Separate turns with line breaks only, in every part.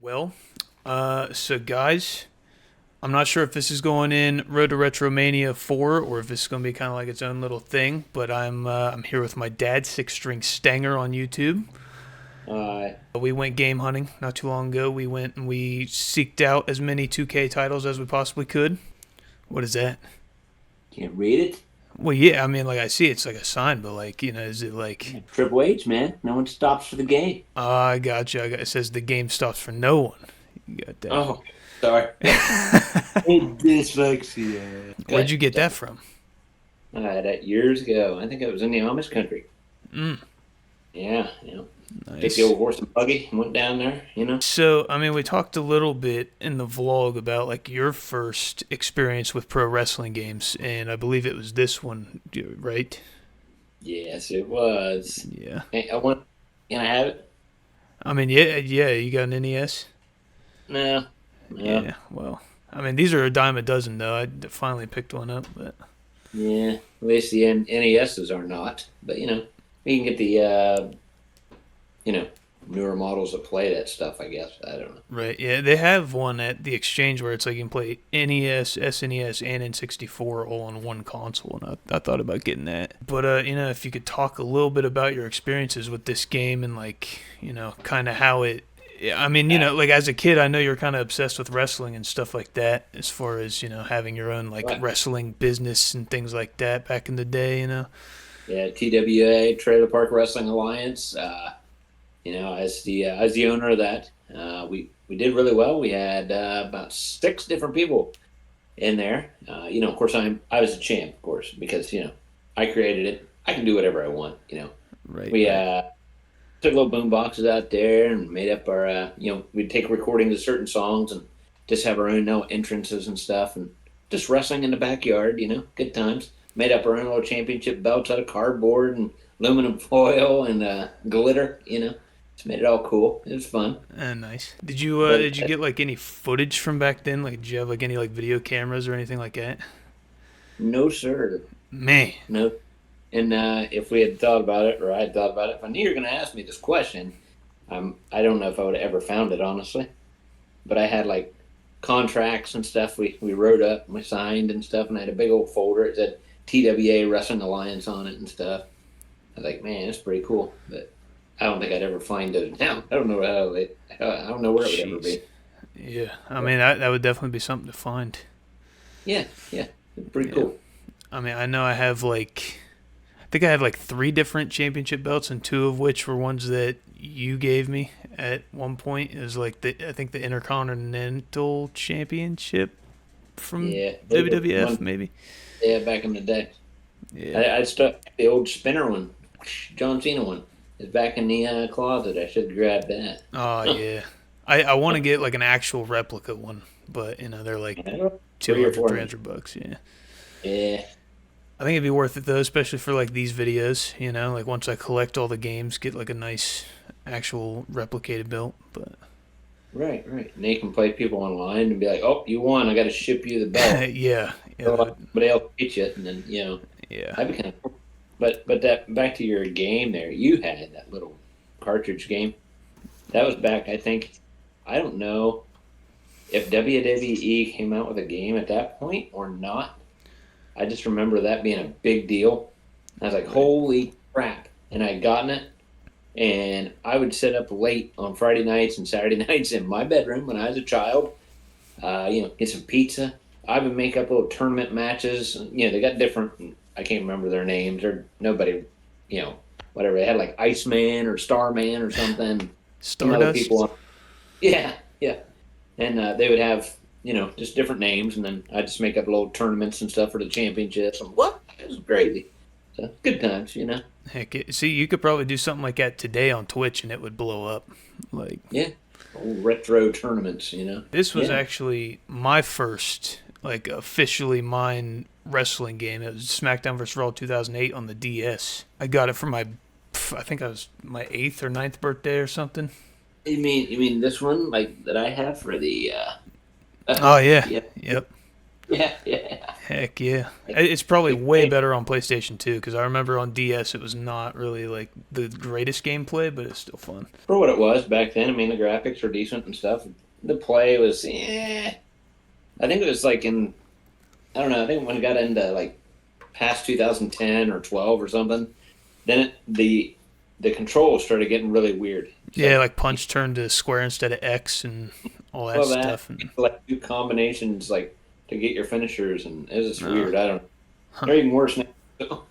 Well, so guys, I'm not sure if this is going in Road to RetroMania 4 or if this is going to be kind of like its own little thing, but I'm here with my dad, 6StringStanger on YouTube.
Uh,
We went game hunting not too long ago. We went and we seeked out as many 2K titles as we possibly could. What is that?
can't read it.
Well, yeah, I mean, like I see it's like a sign, but like, is it like,
Triple H, man. No one stops for the game.
I gotcha. It says the game stops for no one. You got that.
Oh, sorry. Dyslexia.
Where'd
Good.
you get that from?
I had that years ago. I think it was in the Amish country.
Mm,
Yeah. Take the
nice.
old horse and buggy and went down there.
So, I mean, we talked a little bit in the vlog about like your first experience with pro wrestling games, and I believe it was this one, right?
Yes, it was.
Yeah.
Hey, I want. Can I have it?
I mean, yeah, you got an NES?
No. No.
Yeah, well, I mean, these are a dime a dozen, though. I finally picked one up, but
Yeah. At least the NESs are not. But you can get the you know newer models that play that stuff. I guess I don't know.
right, yeah, they have one at the exchange where it's like you can play NES, SNES, and N64 all on one console, and I thought about getting that. But if you could talk a little bit about your experiences with this game and like, kind of how it. I mean, like as a kid, I know you're kind of obsessed with wrestling and stuff like that. As far as having your own like
Right.
wrestling business and things like that back in the day.
Yeah, TWA Trailer Park Wrestling Alliance. As the owner of that, we did really well. We had about six different people in there. Of course, I was a champ, of course, because I created it. I can do whatever I want.
Right,
We
right.
took little boom boxes out there and made up our. We'd take recordings of certain songs and just have our own entrances and stuff, and just wrestling in the backyard. Good times. Made up our own little championship belts out of cardboard and aluminum foil and glitter. Just made it all cool. It was fun.
Nice. Did you
But
get like any footage from back then? Like, did you have like any like video cameras or anything like that?
no, sir.
Man,
No. And if we had thought about it, or I had thought about it, if I knew you were going to ask me this question, I don't know if I would have ever found it, honestly. But I had like contracts and stuff we wrote up and we signed and stuff, and I had a big old folder. It said TWA Wrestling Alliance on it and stuff. I was like, man, that's pretty cool. But I don't think I'd ever find it now. I don't know I don't know where it would ever
jeez.
be.
Yeah, I mean that would definitely be something to find.
Yeah, pretty
Yeah.
cool.
I mean, I think I have like three different championship belts, and two of which were ones that you gave me at one point. It was like I think the Intercontinental Championship from
Yeah,
WWF,
one,
maybe.
yeah, back in the day.
Yeah.
I stuck the old spinner one, John Cena one. Is back in the closet. I should grab that.
Oh yeah. I want to get like an actual replica one, but they're like two
Three or
hundred,
four
three
hundred.
hundred bucks. Yeah.
Yeah,
I think it'd be worth it though, especially for like these videos. Like once I collect all the games, get like a nice actual replicated belt. But
right. And they can play people online and be like, "Oh, you won. I got to ship you the belt."
yeah, yeah,
So somebody else beat you, and then
yeah.
that'd be kind of cool. But that back to your game there, you had that little cartridge game. That was back, I think. I don't know if WWE came out with a game at that point or not. I just remember that being a big deal. I was like,
Right.
"Holy crap!" And I had gotten it, and I would sit up late on Friday nights and Saturday nights in my bedroom when I was a child. Get some pizza. I would make up little tournament matches. They got different. I can't remember their names or nobody. You know, whatever they had like Iceman or Starman or something. Some other people
Stardust.
on. Yeah. And they would have just different names, and then I just make up little tournaments and stuff for the championships. And what? It was crazy. So good times.
Heck, see, you could probably do something like that today on Twitch, and it would blow up. Like
Yeah. Old retro tournaments.
this was
Yeah.
actually my first like officially mine wrestling game. It was SmackDown vs. Raw 2008 on the DS. I got it for I think I was my eighth or ninth birthday or something.
You mean this one like that I have for the
Oh yeah,
yeah.
yep.
Yeah.
Heck yeah. It's probably way better on PlayStation 2 because I remember on DS it was not really like the greatest gameplay, but it's still fun.
For what it was back then, I mean, the graphics were decent and stuff. The play was, I think it was like I don't know, I think when it got into like past 2010 or 12 or something, then the controls started getting really weird.
Yeah, like punch turned to square instead of X and all that
Well, that
stuff. And
like do combinations like to get your finishers, and it was just
uh,
weird. I don't know.
huh.
They're even worse now.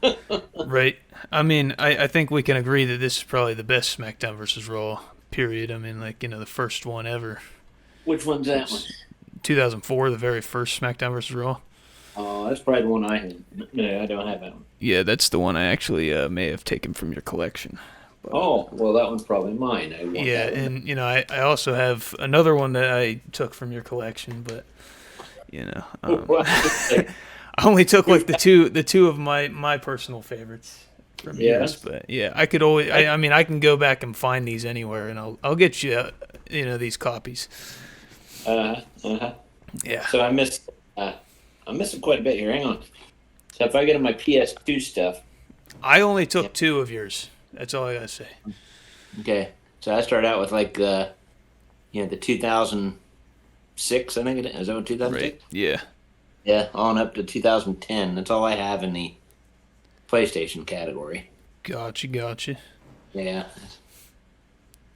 Right. I mean, I think we can agree that this is probably the best SmackDown versus Raw. Period. I mean, like the first one ever.
Which one's that one?
2004, the very first SmackDown versus Raw.
Oh, that's probably the one I had. No, I don't have that one.
Yeah, that's the one I actually may have taken from your collection. But,
Oh, well, that one's probly mine. I want
yeah,
that one.
and I also have another one that I took from your collection, but I only took like the two of my personal favorites from yours. But yeah, I could always I mean I can go back and find these anywhere, and I'll get you these copies.
Uh-huh.
Yeah.
So I'm missing quite a bit here. Hang on. So if I get in my PS2 stuff,
I only took two of yours. That's all I gotta say.
okay. So I started out with like the 2006. I think it is. That what 2006?
Right. Yeah.
Yeah, on up to 2010. That's all I have in the PlayStation category.
Gotcha.
Yeah.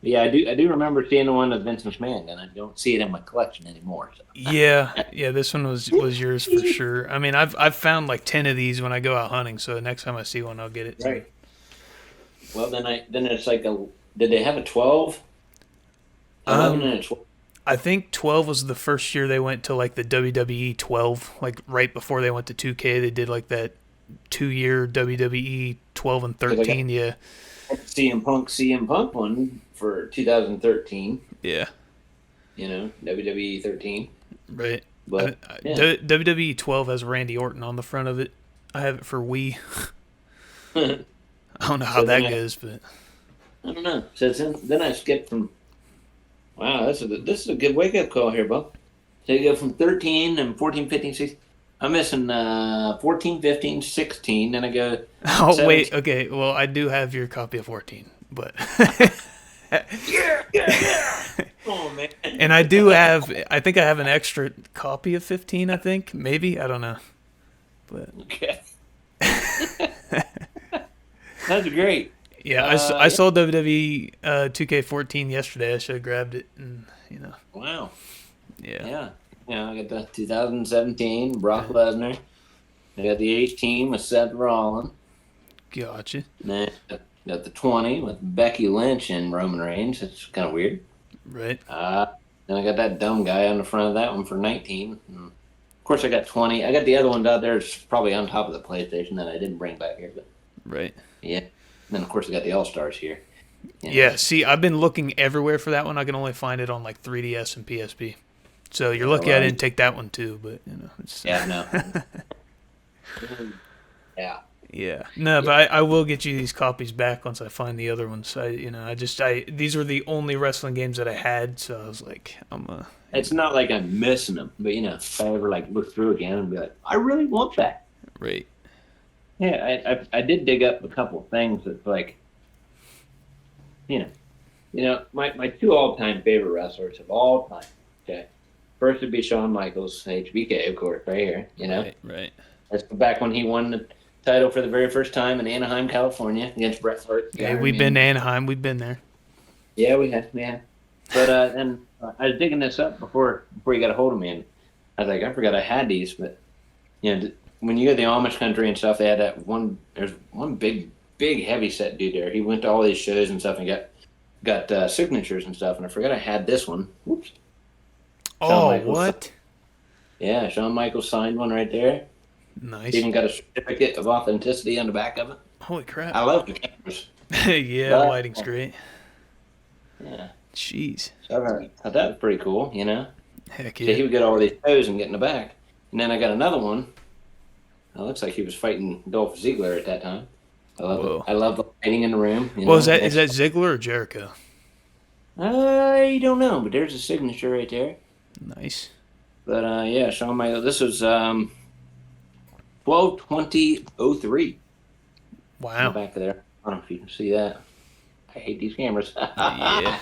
Yeah, I do remember seeing the one with Vince McMahon, and I don't see it in my collection anymore. So.
Yeah. This one was yours for sure. I mean, I've found like 10 of these when I go out hunting, so the next time I see one, I'll get it.
Right. Well, then it's like did they have a 12? 11 and a 12.
I think 12 was the first year they went to like the WWE 12, like right before they went to 2K. They did like that 2-year WWE 12 and 13. Yeah.
CM Punk one for 2013.
Yeah.
WWE 13.
Right.
But
WWE 12 has Randy Orton on the front of it. I have it for Wii. I don't know how that goes, but
I don't know. So then I skipped from. Wow, this is a good wake up call here, Bob. So you go from 13 and 14, 15, 16. I'm missing 14, 15, 16. Then I go.
Oh
17.
wait, okay. Well, I do have your copy of 14, but
yeah. Oh man.
And I do have. I think I have an extra copy of 15. I think maybe I don't know, but
okay. That's great.
Yeah, I saw WWE 2K14 yesterday. I should have grabbed it, and
Wow.
Yeah.
I got the 2017 Brock Lesnar. I got the 18 with Seth Rollins.
Gotcha.
Then I got the 20 with Becky Lynch and Roman Reigns. It's kind of weird.
Right.
Then I got that dumb guy on the front of that one for 19. And of course, I got 20. I got the other ones out there. It's probably on top of the PlayStation that I didn't bring back here. But
Right.
yeah. And then, of course, I got the All-Stars here.
Yeah, see, I've been looking everywhere for that one. I can only find it on like 3DS and PSP. So you're lucky I didn't take that one too, but it's
Yeah, no. Yeah.
Yeah. No, but I will get you these copies back once I find the other ones. These were the only wrestling games that I had, so I was like,
It's not like I'm missing them, but if I ever like look through again and be like, I really want that.
Right.
Yeah, I did dig up a couple of things that like, my two all-time favorite wrestlers of all time. Okay, first would be Shawn Michaels, HBK, of course, right here.
Right.
That's back when he won the title for the very first time in Anaheim, California, against Bret Hart.
Hey, we've been to Anaheim. We've been there.
Yeah, we have. But I was digging this up before you got a hold of me, and I was like, I forgot I had these. But when you go to the Amish country and stuff, they had that one. There's one big heavy set dude there. He went to all these shows and stuff and got signatures and stuff. And I forgot I had this one. Whoops.
Oh, what?
Yeah, Shawn Michaels signed one right there.
Nice.
Even got a certificate of authenticity on the back of it.
Holy crap.
I love the cameras.
Yeah, the lighting's great.
Yeah.
Jeez.
So I thought that was pretty cool,
Heck
So
yeah.
he would get all these shows and get in the back. And then I got another one. It looks like he was fighting Dolph Ziggler at that time. I love the lighting in the room.
Well, is that Ziggler or Jericho?
I don't know, but there's a signature right there.
Nice.
But yeah, Shawn Michaels. This was 12/20/03 on the
Wow.
back of there. I don't know if you can see that. I hate these cameras.
Yeah.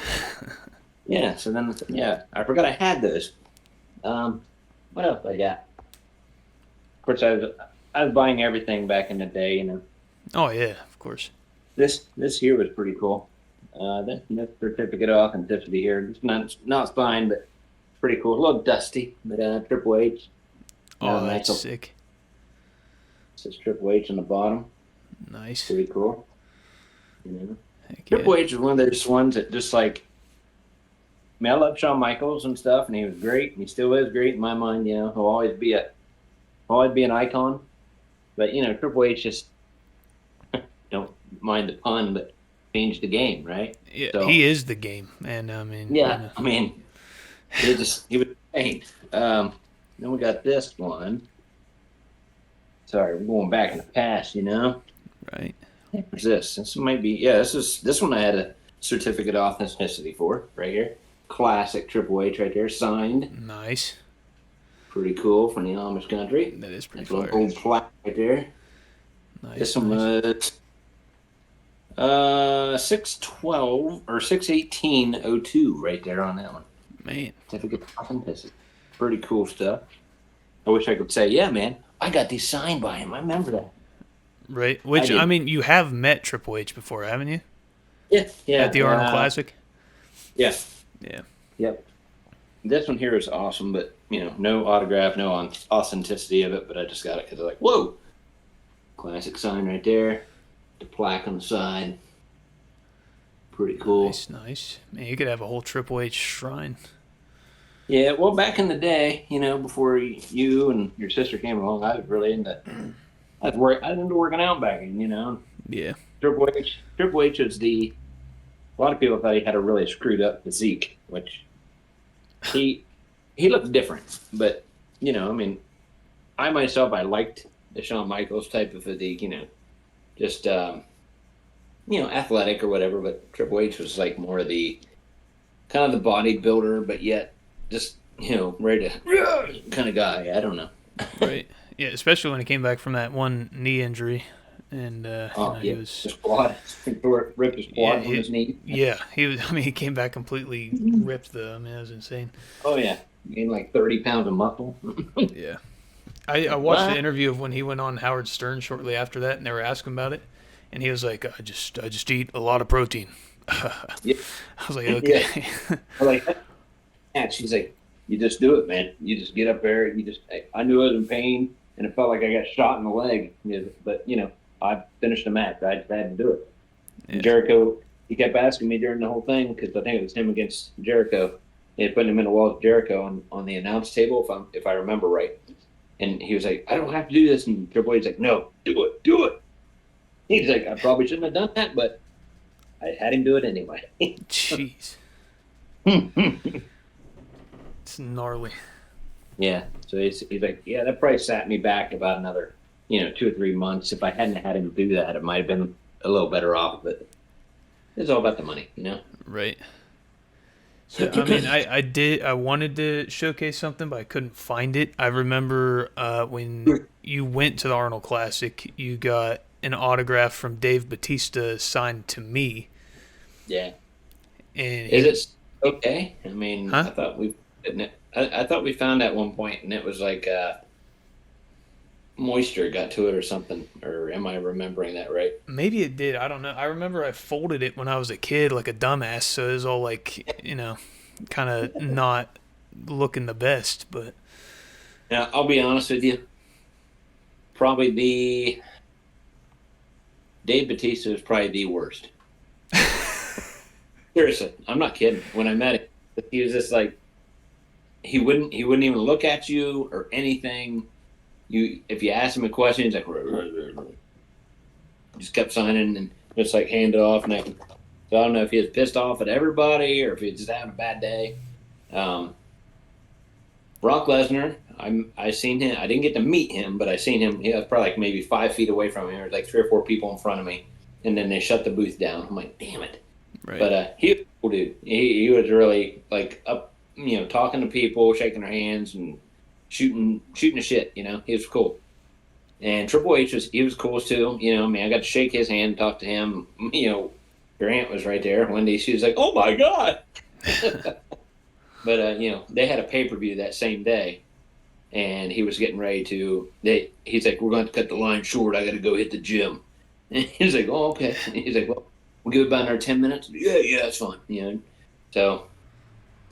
Yeah. So then, yeah, I forgot I had those. What else I got? Of course, I was buying everything back in the day.
Oh yeah, of course.
This here was pretty cool. This certificate of authenticity here. It's not signed, but pretty cool. A little dusty, but Triple H.
Oh,
Nice
that's
little
sick.
says Triple H on the bottom.
Nice.
Pretty cool. You know,
Heck yeah.
Triple H is one of those ones that just like. I mean, I love Shawn Michaels and stuff, and he was great, and he still is great in my mind. He'll always be an icon. But Triple H just don't mind the pun, but changed the game, right?
Yeah,
So
he is the game, and I mean,
yeah, I mean, he was insane. Then we got this one. Sorry, we're going back in the past.
right.
What's this? This might be this one I had a certificate of authenticity for right here. Classic Triple H right there, signed.
Nice.
Pretty cool from the Amish country.
That is pretty
That's a little
fire.
gold plaque right there.
Nice.
This one
Nice.
was 6/12 or 6/18/02 right there on that one.
Man.
Certificate of authenticity. Pretty cool stuff. I wish I could say, yeah, man, I got these signed by him. I remember that.
Right. Which I mean, you have met Triple H before, haven't you?
Yeah, yeah.
At the Arnold Classic.
Yeah.
Yeah.
Yep. This one here is awesome, but no autograph, no authenticity of it. But I just got it because I was like, whoa, classic sign right there, the plaque on the side, pretty cool.
Nice, nice. Man, you could have a whole Triple H shrine.
Yeah, well, back in the day, before you and your sister came along, I was really into. I was into working out back then,
Yeah.
Triple H was a lot of people thought he had a really screwed up physique, which he looked different. But I mean, I myself I liked the Shawn Michaels type of physique, just athletic or whatever. But Triple H was like more of the kind of the bodybuilder, but yet just ready to kind of guy. I don't know.
Right. Yeah, especially when he came back from that one knee injury, and he was
his quad, ripped his quad from his knee.
Yeah, he was. I mean, he came back completely ripped. I mean, that was insane.
Oh yeah, gained like 30 pounds of muscle.
Yeah, I watched the interview of when he went on Howard Stern shortly after that, and they were asking about it, and he was like, "I just eat a lot of protein."
Yeah.
I was like, "Okay."
Yeah. Like, and she's like, "You just do it, man. You just get up there. I knew I was in pain, and it felt like I got shot in the leg. But I finished the match. I just had to do it." Yeah. Jericho, he kept asking me during the whole thing because I think it was him against Jericho. They had put him in the wall with Jericho on the announce table, if I remember right. And he was like, "I don't have to do this." And Triple H's like, "No, do it." He's like, "I probably shouldn't have done that, but I had him do it anyway."
Jeez. It's gnarly.
Yeah. So he's like, "Yeah, that probably sat me back about another, 2 or 3 months. If I hadn't had him do that, it might have been a little better off. But it's all about the money,
Right. So I mean, I wanted to showcase something, but I couldn't find it. I remember when you went to the Arnold Classic, you got an autograph from Dave Bautista signed to me.
Yeah.
And
is it okay? I mean,
huh?
I thought we found at one point, and it was like moisture got to it or something. Or am I remembering that right?
Maybe it did. I don't know. I remember I folded it when I was a kid, like a dumbass. So it was all like, kind of not looking the best. But
now I'll be honest with you. Probably Dave Bautista is probably the worst. Seriously, I'm not kidding. When I met him, he was just like, he wouldn't even look at you or anything. If you asked him a question, he's like, just kept signing and just like hand it off. So I don't know if he was pissed off at everybody or if he was just having a bad day. Brock Lesnar, I seen him. I didn't get to meet him, but I seen him. He was probably like maybe 5 feet away from me. There was like 3 or 4 people in front of me, and then they shut the booth down. I'm like, damn it.
Right.
But he was a cool dude. He was really like up, talking to people, shaking their hands, and shooting the shit. You know, he was cool. And Triple H was cool too. You know, I mean, I got to shake his hand, talk to him. You know, Grant was right there. Wendy, she was like, "Oh my god!" But you know, they had a pay-per-view that same day, and he was getting ready to. He's like, "We're going to cut the line short. I got to go hit the gym." And he's like, "Oh, okay." And he's like, "Well, we'll give it about another 10 minutes." Yeah, that's fine. You know, so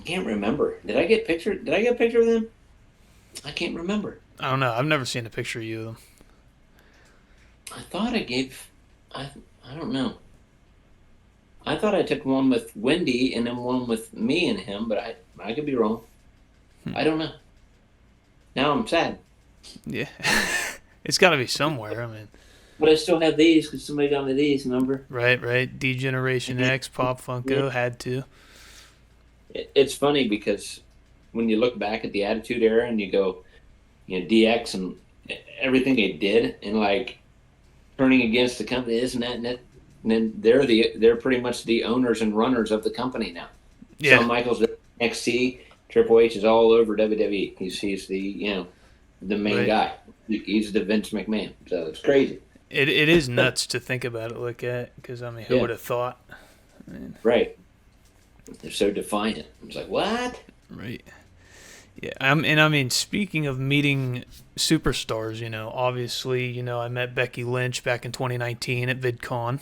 I can't remember. Did I get a picture? Did I get a picture of them? I can't remember.
I don't know. I've never seen a picture of you of them.
I thought I gave. I I don't know. I thought I took one with Wendy and then one with me and him, but I could be wrong. I don't know. Now I'm sad.
Yeah. It's got to be somewhere. I mean,
But I still have these because somebody got me these, remember?
right. D-Generation X, Pop Funko, had to.
It's funny because when you look back at the Attitude Era and you go, you know, DX and everything they did and like turning against the company, this and that, and that, and then they're pretty much the owners and runners of the company now.
Yeah.
Shawn Michaels NXT, Triple H is all over WWE. He's the the main
Right.
guy. He's the Vince McMahon. So it's crazy.
It is nuts to think about it, look at, because, I mean, who
Yeah.
would have thought? I mean,
Right. They're so defiant. It's like, what?
right. Yeah, and I mean, speaking of meeting superstars, you know, obviously, you know, I met Becky Lynch back in 2019 at VidCon.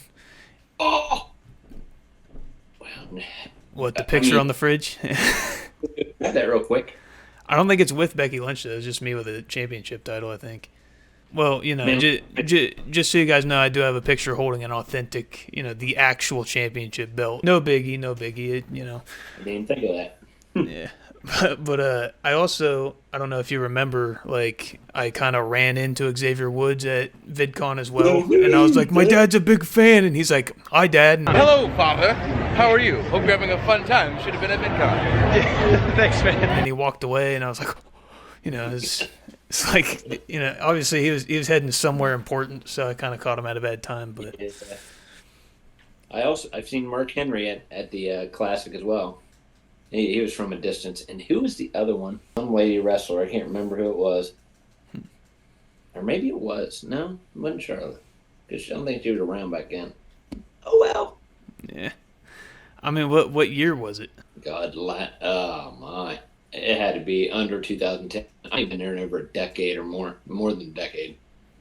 Oh! Well,
What, the picture on the fridge?
got that real quick.
I don't think it's with Becky Lynch, though. It's just me with a championship title, I think. Well, you know,
Man.
just so you guys know, I do have a picture holding an authentic, you know, the actual championship belt. No biggie, no biggie, you know.
I didn't think of that.
Yeah. But I also, I don't know if you remember, like, I kind of ran into Xavier Woods at VidCon as well. And I was like, my dad's a big fan. And he's like, hi, Dad. And
Hello, Father. How are you? Hope you're having a fun time. Should have been at VidCon.
Thanks, man.
and he walked away, and I was like, you know, it's like, you know, obviously he was heading somewhere important, so I kind of caught him at a bad time. But
I've seen Mark Henry at the Classic as well. He was from a distance. And who was the other one? Some lady wrestler. I can't remember who it was. Or maybe it was. No, it wasn't Charlotte. Because I don't think she was around back then. Oh, well.
yeah. I mean, what year was it?
God, oh, my. It had to be under 2010. I've been there in over a decade or more than a decade.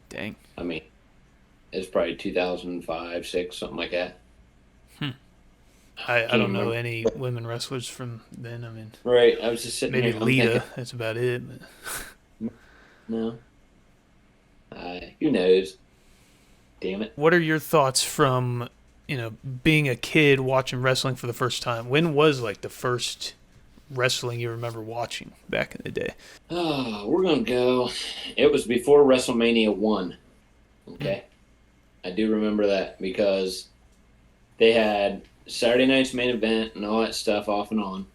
Dang.
I mean, it's probably 2005, 6, something like that.
I don't know
remember.
any women wrestlers from then. I mean,
Right. I was just sitting
maybe
there. I'm
Lita.
thinking,
That's about it. But.
no. Who knows? Damn it.
What are your thoughts from, you know, being a kid watching wrestling for the first time? When was, like, the first wrestling you remember watching back in the day?
Oh, we're going to go. It was before WrestleMania 1. Okay. I do remember that because they had Saturday night's main event and all that stuff off and on.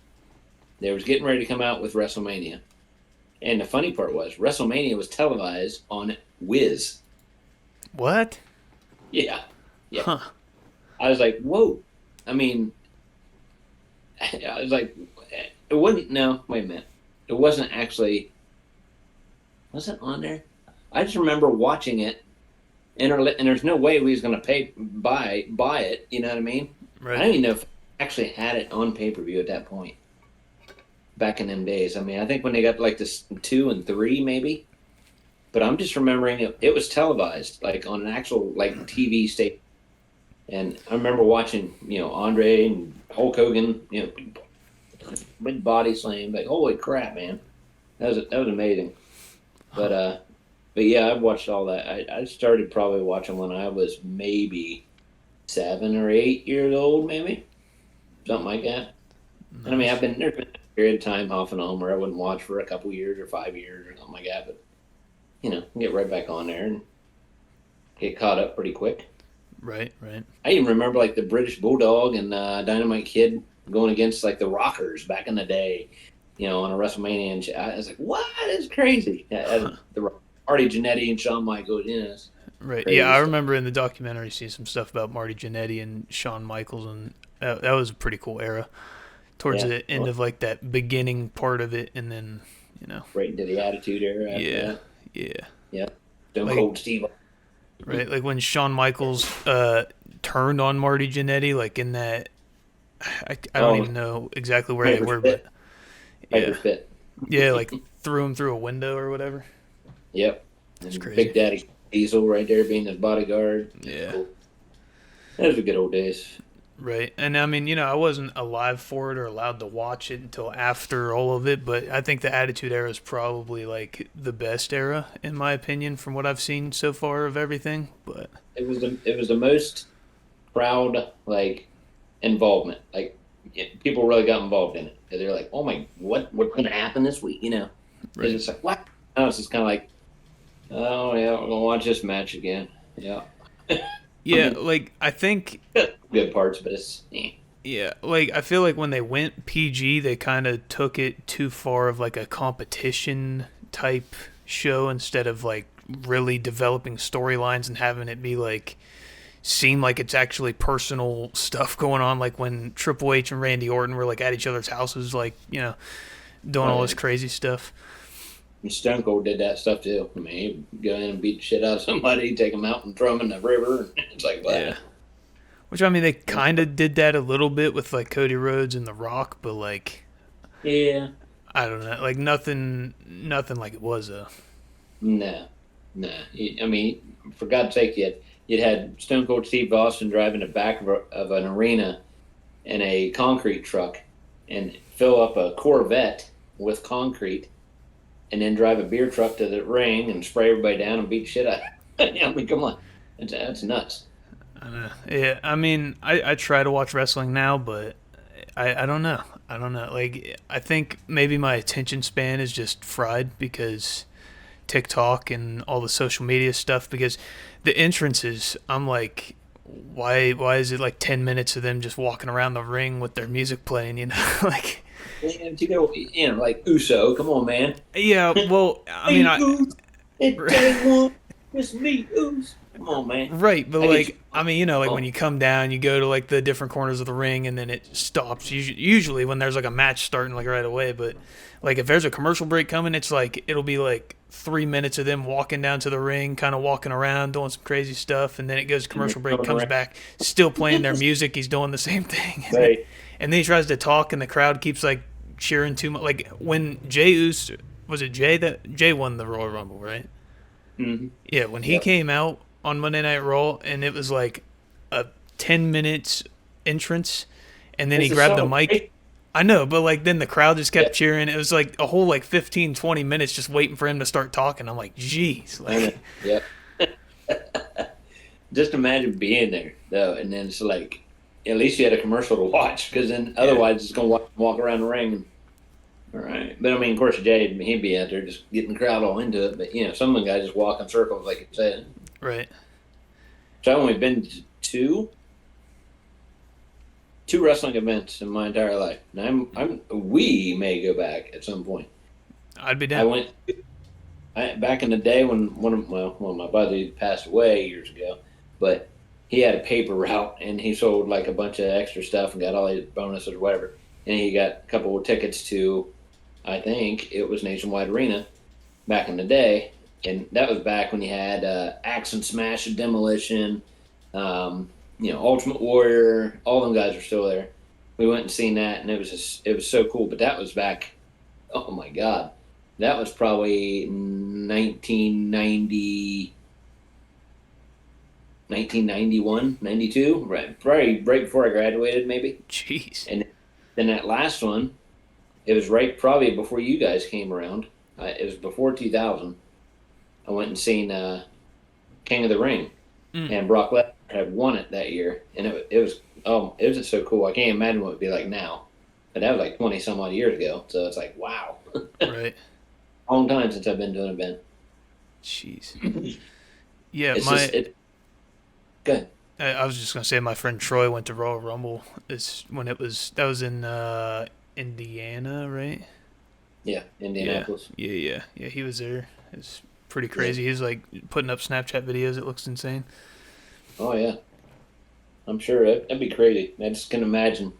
They was getting ready to come out with WrestleMania. And the funny part was WrestleMania was televised on Wiz.
What?
Yeah. Yeah.
Huh.
I was like, whoa. I mean, I was like, it wasn't, no, wait a minute. It wasn't actually, was it on there? I just remember watching it, and there's no way we was going to buy it, you know what I mean? I don't
Right.
even know if I actually had it on pay-per-view at that point, back in them days. I mean, I think when they got like this 2 and 3 maybe, but I'm just remembering it was televised, like on an actual like TV station. And I remember watching, you know, Andre and Hulk Hogan, you know, big body slam. Like, holy crap, man, that was amazing. But yeah, I've watched all that. I started probably watching when I was maybe 7 or 8 years old, maybe something like that. And I mean, there's been a period of time off and on where I wouldn't watch for a couple years or 5 years or something like that. But you know, get right back on there and get caught up pretty quick.
Right.
I even remember like the British Bulldog and Dynamite Kid going against like the Rockers back in the day, you know, on a WrestleMania. And I was like, what? It's crazy. The Marty Jannetty and Shawn Michaels, you know.
Right.
Crazy
Yeah, I
stuff.
remember in the documentary seeing some stuff about Marty Jannetty and Shawn Michaels, and that was a pretty cool era. Towards
Yeah.
the end of like that beginning part of it, and then, you know.
Right into the Attitude Era after
Yeah,
that.
yeah.
Yep. Stone
Like,
Cold Steve.
right, like when Shawn Michaels turned on Marty Jannetty, like in that, I don't
Oh,
even know exactly where they
Piper's
were, but
Pit.
yeah,
Piper's Pit.
yeah, like threw him through a window or whatever.
Yep.
That's
And
crazy.
Big Daddy Diesel right there being his bodyguard. That's
Yeah.
cool. Those were good old days.
Right. And I mean, I wasn't alive for it or allowed to watch it until after all of it, but I think the Attitude Era is probably like the best era in my opinion from what I've seen so far of everything. But
It was the most crowd involvement. People really got involved in it. They're like, oh my, what's going to happen this week? Because
right.
it's like, what? No, it's just kind of like, oh yeah, we're gonna watch this match again. Yeah.
Yeah, like I think
Good parts, but it's
yeah, like I feel like when they went PG, they kind of took it too far of like a competition type show instead of like really developing storylines and having it be like seem like it's actually personal stuff going on, like when Triple H and Randy Orton were like at each other's houses, like doing all this crazy stuff.
Stone Cold did that stuff too. I mean, he'd go in and beat the shit out of somebody, take them out and throw them in the river. It's like, what?
Yeah. Which I mean, they kind of did that a little bit with like Cody Rhodes and The Rock, but like
Yeah.
I don't know, like nothing like it was though.
Nah. I mean, for God's sake, you'd had Stone Cold Steve Austin driving the back of an arena in a concrete truck and fill up a Corvette with concrete and then drive a beer truck to the ring and spray everybody down and beat shit out. I mean, come on. That's nuts.
I know. Yeah, I mean, I try to watch wrestling now, but I don't know. I don't know. Like, I think maybe my attention span is just fried because TikTok and all the social media stuff. Because the entrances, I'm like, why is it like 10 minutes of them just walking around the ring with their music playing? Like,
And like Uso, come on, man.
yeah. Well, I mean,
It's me, Uso. Come on, man.
right, but like, I mean, like when you come down, you go to like the different corners of the ring, and then it stops. Usually, when there's like a match starting like right away, but like if there's a commercial break coming, it's like it'll be like 3 minutes of them walking down to the ring, kind of walking around, doing some crazy stuff, and then it goes to commercial break, comes back, still playing their music. He's doing the same thing,
Right.
and then he tries to talk, and the crowd keeps like cheering too much. Like when Jey Uso, was it Jey won the Royal Rumble, right?
Mm-hmm.
Yeah, when he came out on Monday Night Raw, and it was like a 10 minutes entrance, and then he grabbed the mic. I know, but like then the crowd just kept cheering. It was like a whole like 15, 20 minutes just waiting for him to start talking. I'm like, geez. Like,
Yep. Just imagine being there, though, and then it's like, at least you had a commercial to watch, because then otherwise it's going to walk around the ring. And, all right. But I mean, of course, Jay, he'd be out there just getting the crowd all into it. But, some of the guys just walk in circles, like you said.
right.
So I've only been to two wrestling events in my entire life. And we may go back at some point.
I'd be down.
I went back in the day when one of my buddies passed away years ago, but he had a paper route and he sold like a bunch of extra stuff and got all these bonuses or whatever. And he got a couple of tickets to, I think it was Nationwide Arena back in the day. And that was back when you had Axe and Smash and Demolition, Ultimate Warrior. All them guys are still there. We went and seen that, and it was so cool. But that was back. Oh my God, that was probably 1991, 92, right? Probably right before I graduated, maybe.
Jeez.
And then that last one, it was right probably before you guys came around. It was before 2000. I went and seen King of the Ring, and Brock Lesnar had won it that year, and it was just so cool. I can't imagine what it would be like now, but that was like 20 some odd years ago. So it's like, wow,
Right.
Long time since I've been to an event.
Jeez. Yeah,
good.
I was just gonna say my friend Troy went to Royal Rumble. That was in Indiana, right?
Yeah, Indianapolis.
Yeah. He was there. It's pretty crazy. He's like putting up Snapchat videos. It looks insane.
Oh yeah, I'm sure that'd be crazy. I just can imagine.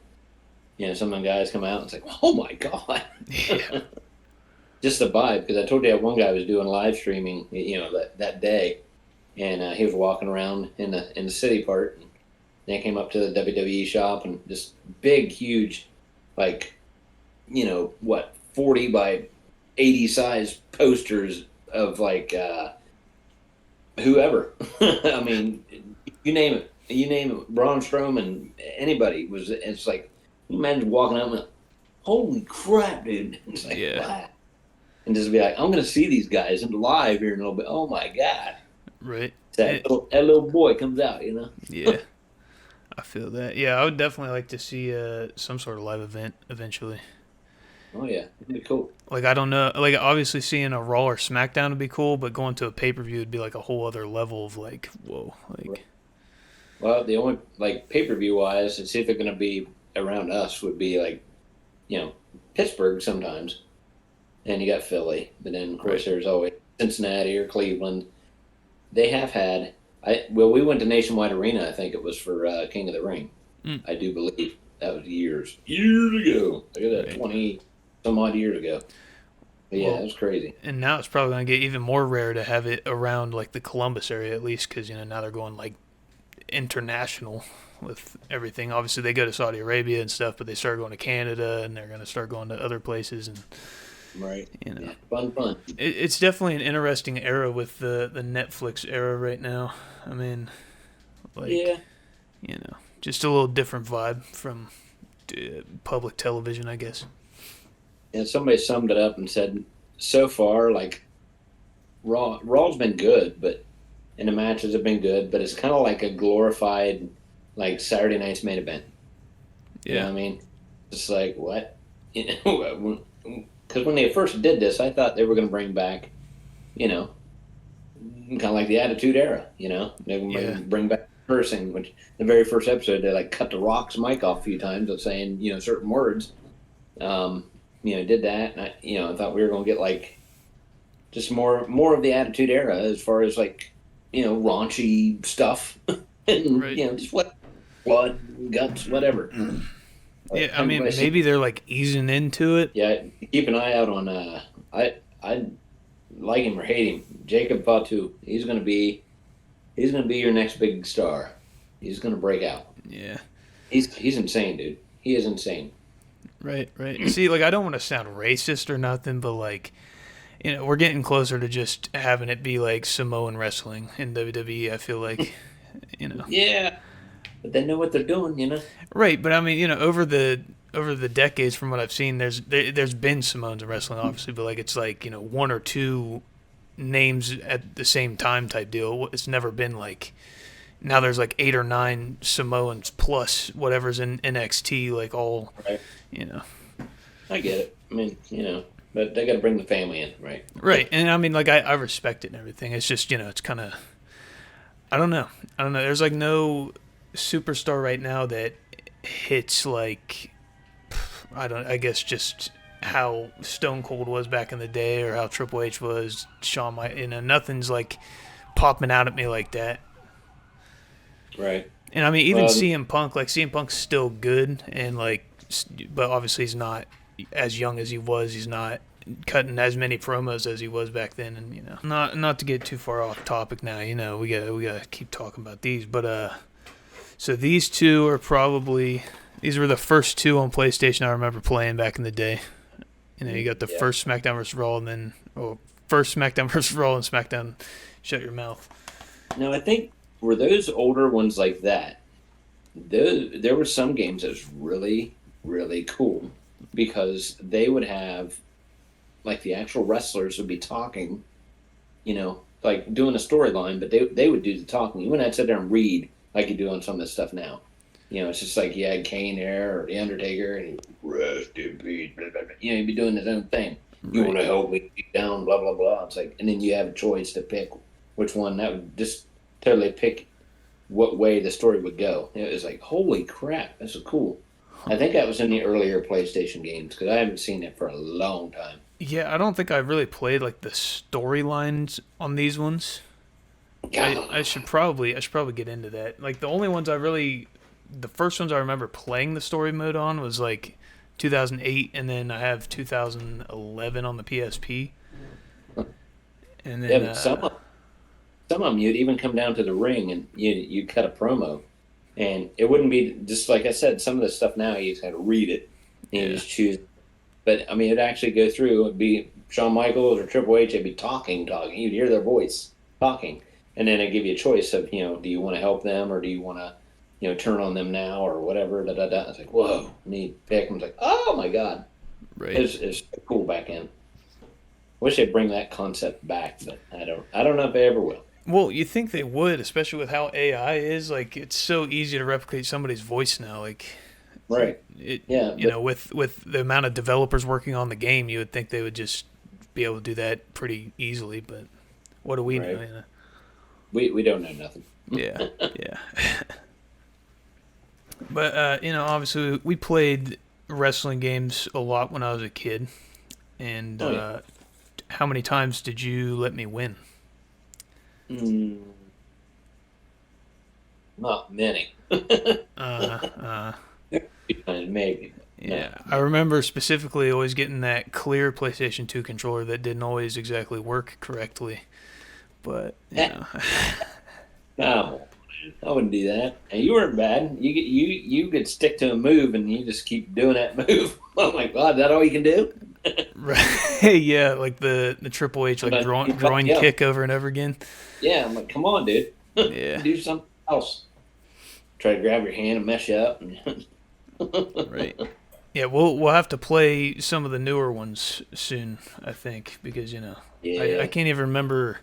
Some of the guys come out and it's like, oh my God.
Yeah.
just the vibe. Because I told you that one guy was doing live streaming, that day, and he was walking around in the city part. And then came up to the WWE shop and just big, huge, like, 40 by 80 size posters of like whoever. I mean, you name it. You name it. Braun Strowman, anybody was. It's like, you imagine walking out and like, holy crap, dude! It's like, wow. And just be like, I'm going to see these guys live here in a little bit. Oh my god!
Right.
That little boy comes out,
Yeah, I feel that. Yeah, I would definitely like to see some sort of live event eventually.
Oh yeah, it'd be cool.
Like, I don't know, like, obviously seeing a Raw or SmackDown would be cool, but going to a pay-per-view would be like a whole other level of like, whoa, like.
Right. Well, the only like pay-per-view wise, and see if they're going to be around us would be like, Pittsburgh sometimes, and you got Philly, but then of course there's always Cincinnati or Cleveland. They have had. We went to Nationwide Arena. I think it was for King of the Ring. I do believe that was years ago. Look at that, 20 some odd years ago. But yeah, it was crazy.
And now it's probably going to get even more rare to have it around like the Columbus area at least, because now they're going like international with everything. Obviously they go to Saudi Arabia and stuff, but they start going to Canada and they're going to start going to other places and.
Right. Yeah, fun.
It's definitely an interesting era with the Netflix era right now. I mean, like, just a little different vibe from public television, I guess.
And somebody summed it up and said, so far, like, Raw's been good, and the matches have been good, but it's kind of like a glorified, like, Saturday night's main event.
Yeah.
You know what I mean? It's like, what? Because when they first did this, I thought they were going to bring back, kind of like the Attitude Era, They were going to bring back cursing, which the very first episode, they like cut the Rock's mic off a few times of saying, certain words. Did that. And I thought we were going to get like just more of the Attitude Era as far as like, raunchy stuff. And, just what, blood, guts, whatever.
Yeah, I mean, maybe they're like easing into it.
Yeah, keep an eye out on. I like him or hate him. Jacob Fatu. He's gonna be your next big star. He's gonna break out.
Yeah,
he's insane, dude. He is insane.
Right. See, like, I don't want to sound racist or nothing, but like, we're getting closer to just having it be like Samoan wrestling in WWE. I feel like,
Yeah. But they know what they're doing,
Right, but I mean, over the decades, from what I've seen, there's been Samoans in wrestling, obviously, but like it's like one or two names at the same time type deal. It's never been like now there's like 8 or 9 Samoans plus whatever's in NXT, like all
right. I get it. I mean, but they got to bring the family in, right?
Right, and I mean, like I respect it and everything. It's just it's kind of I don't know. There's like no superstar right now that hits like I guess just how Stone Cold was back in the day or how Triple H was, Shawn Michaels. Nothing's like popping out at me like that.
Right.
And I mean, even CM Punk, like CM Punk's still good and like, but obviously he's not as young as he was. He's not cutting as many promos as he was back then, and not to get too far off topic now. We gotta keep talking about these, but so these two are these were the first two on PlayStation I remember playing back in the day. You got the first SmackDown vs. Raw, and then first SmackDown vs. Raw and SmackDown Shut Your Mouth.
Now I think were those older ones like that. There were some games that was really, really cool because they would have like the actual wrestlers would be talking, like doing a storyline, but they would do the talking. You wouldn't have to sit there and read like you do on some of this stuff now. It's just like you had Kane there or The Undertaker and rest in peace, blah, blah, blah. He'd be doing his own thing. Right. You want to help me get down, blah, blah, blah. It's like, and then you have a choice to pick which one. That would just totally pick what way the story would go. It was like, holy crap, this is cool. I think that was in the earlier PlayStation games because I haven't seen it for a long time.
Yeah, I don't think I've really played like the storylines on these ones. I should probably get into that. Like the only ones the first ones I remember playing the story mode on was like 2008, and then I have 2011 on the PSP. And then
Yeah, but some of them you'd even come down to the ring and you cut a promo, and it wouldn't be just like I said. Some of the stuff now you just had to read it, and you just choose. But I mean, it'd actually go through. It'd be Shawn Michaels or Triple H. They'd be talking. You'd hear their voice talking, and then it'd give you a choice of do you want to help them or do you want to turn on them now or whatever. Da da da. It's like whoa, and you pick. I'm like, oh my god,
right.
It's cool back then. Wish they'd bring that concept back, but I don't know if they ever will.
Well, you think they would, especially with how AI is. Like, it's so easy to replicate somebody's voice now. Like,
right?
With the amount of developers working on the game, you would think they would just be able to do that pretty easily. But what do we know?
We don't know nothing.
Yeah, yeah. But obviously, we played wrestling games a lot when I was a kid, and how many times did you let me win?
Not many. Maybe.
Yeah, I remember specifically always getting that clear PlayStation 2 controller that didn't always exactly work correctly. But
no, I wouldn't do that. And you weren't bad. You could stick to a move and you just keep doing that move. Oh my god, is that all you can do?
Right? Yeah, like the Triple H groin kick over and over again.
Yeah, I'm like, come on, dude.
Yeah,
do something else. Try to grab your hand and mess you up.
Right. Yeah, we'll have to play some of the newer ones soon, I think, because I can't even remember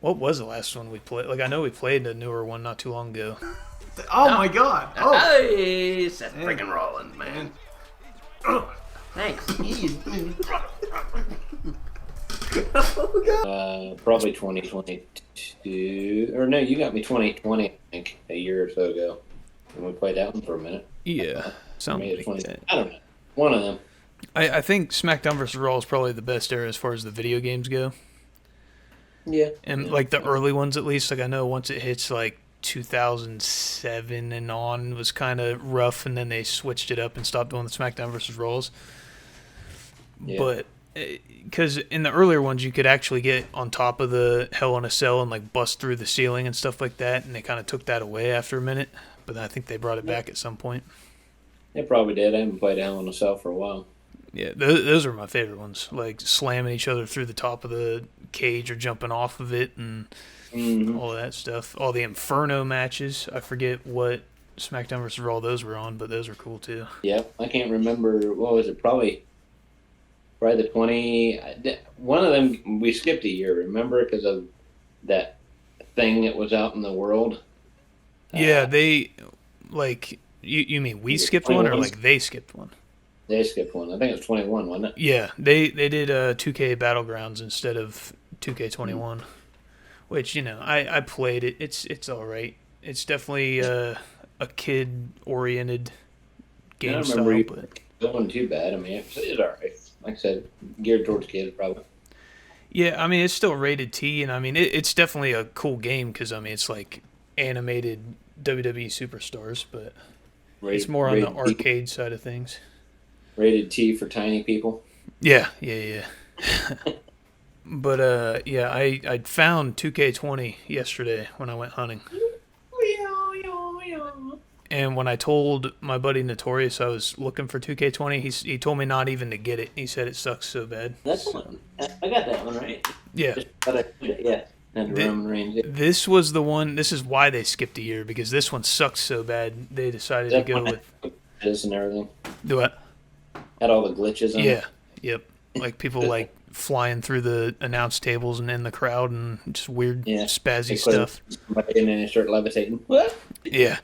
what was the last one we played. Like I know we played a newer one not too long ago.
Oh my god! Oh,
hey, Seth freaking Rollins, man. Thanks. Probably 2022, or no, you got me 2020. I think a year or so ago, and we played that one for a minute.
Yeah, something like that.
I don't know. One of them.
I think SmackDown vs. Raw is probably the best era as far as the video games go.
Yeah.
And like the early ones, at least. Like I know once it hits like 2007 and on was kind of rough, and then they switched it up and stopped doing the SmackDown vs. Raws. Yeah. But because in the earlier ones you could actually get on top of the Hell in a Cell and like bust through the ceiling and stuff like that, and they kind of took that away after a minute. But I think they brought it back at some point.
They probably did. I haven't played Hell in a Cell for a while.
Yeah, those are my favorite ones. Like slamming each other through the top of the cage or jumping off of it and all of that stuff. All the Inferno matches. I forget what SmackDown vs. Raw those were on, but those were cool too.
Yep, I can't remember. What was it? Probably the 20. One of them we skipped a year. Remember, because of that thing that was out in the world.
Yeah, they like. You mean we skipped one, or like they skipped one?
They skipped one. I think it was 21, wasn't it?
Yeah, they did 2K Battlegrounds instead of 2K21, which I played it. It's all right. It's definitely a kid-oriented game style. But
it wasn't too bad. I mean, it's all right. Like I said, geared towards kids probably.
Yeah, I mean it's still rated T, and I mean it's definitely a cool game because I mean it's like animated WWE superstars, but it's more on the arcade side of things.
Rated T for tiny people.
Yeah. But I found 2K20 yesterday when I went hunting. And when I told my buddy Notorious I was looking for 2K20, he told me not even to get it. He said it sucks so bad.
That's one. I got that one right.
Yeah. This was the one. This is why they skipped a year, because this one sucks so bad. They decided to go with
glitches and everything.
Do what?
Had all the glitches on it.
Yep. Like people like flying through the announce tables and in the crowd and just weird spazzy stuff.
And then they start levitating. What?
Yeah.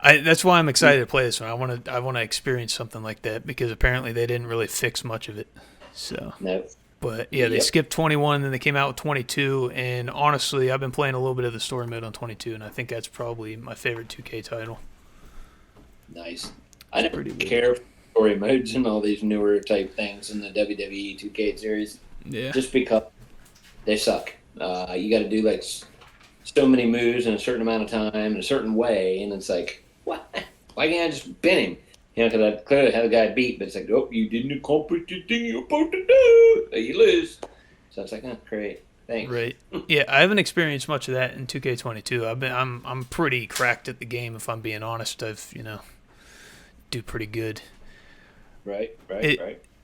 That's why I'm excited to play this one. I want to experience something like that because apparently they didn't really fix much of it. So.
No.
But yeah, they skipped 21, and then they came out with 22. And honestly, I've been playing a little bit of the story mode on 22, and I think that's probably my favorite 2K title.
Nice. I don't care for story modes and all these newer type things in the WWE 2K series.
Yeah.
Just because they suck. You got to do like so many moves in a certain amount of time in a certain way, and it's like, what? Why can't I just pin him? You know, because I clearly had a guy beat, but it's like, oh, you didn't accomplish the thing you're supposed to do. So you lose. So it's like, oh, great. Thanks.
Right. Yeah, I haven't experienced much of that in 2K22. I'm pretty cracked at the game, if I'm being honest. I've do pretty good.
Right.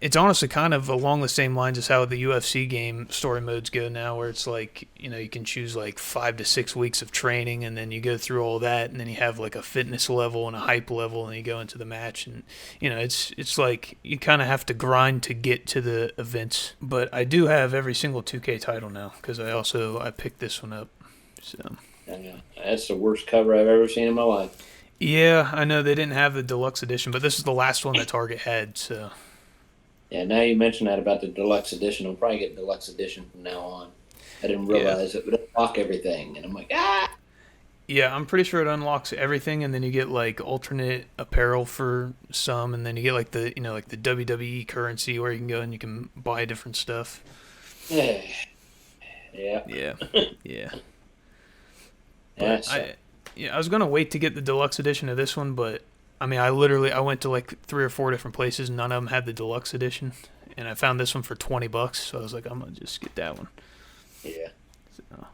It's honestly kind of along the same lines as how the UFC game story modes go now, where it's like, you can choose like 5 to 6 weeks of training, and then you go through all that, and then you have like a fitness level and a hype level, and you go into the match, and it's like you kind of have to grind to get to the events. But I do have every single 2K title now because I picked this one up. So
that's the worst cover I've ever seen in my life.
Yeah, I know they didn't have the deluxe edition, but this is the last one that Target had, so.
Yeah, now you mentioned that about the deluxe edition. I'll probably get deluxe edition from now on. I didn't realize it would unlock everything, and I'm like, ah!
Yeah, I'm pretty sure it unlocks everything, and then you get like alternate apparel for some, and then you get like the the WWE currency where you can go and you can buy different stuff.
Yeah.
Yeah.
But
I was gonna wait to get the deluxe edition of this one, but I mean, I went to like 3 or 4 different places. None of them had the deluxe edition, and I found this one for $20. So I was like, I'm gonna just get that one.
Yeah.
So.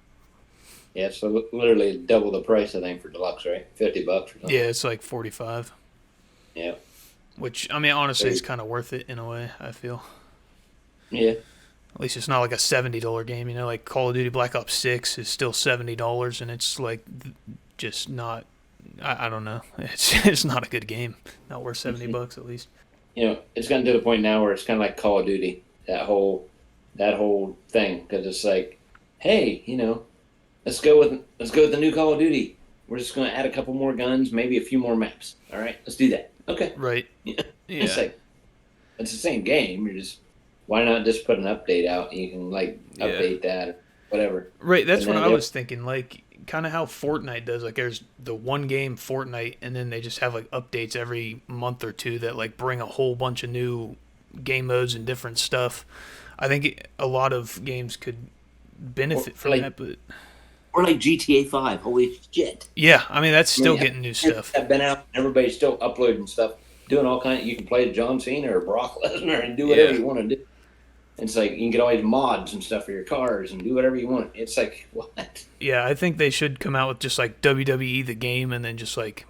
Yeah, so literally double the price, I think, for deluxe, right? $50 or something.
Yeah, it's like 45.
Yeah.
Which, I mean, honestly, it's kind of worth it in a way, I feel.
Yeah.
At least it's not like a $70 game. Like Call of Duty Black Ops 6 is still $70, and it's like just not. I don't know. It's not a good game. Not worth $70 at least.
It's gotten to the point now where it's kind of like Call of Duty. That whole thing, because it's like, hey, let's go with the new Call of Duty. We're just going to add a couple more guns, maybe a few more maps. All right, let's do that. Okay.
Right. Yeah.
It's like it's the same game. Why not just put an update out and you can update that or whatever.
Right. That's what I was thinking. Like, kind of how Fortnite does. Like, there's the one game Fortnite, and then they just have like updates every month or two that like bring a whole bunch of new game modes and different stuff. I think a lot of games could benefit from that, but
or like GTA 5. Holy shit!
Yeah, I mean that's still getting new stuff.
Have been out. Everybody's still uploading stuff, doing all kinds. You can play John Cena or Brock Lesnar and do whatever you want to do. It's like you can get all these mods and stuff for your cars and do whatever you want. It's like, what?
Yeah, I think they should come out with just like WWE the game and then just like,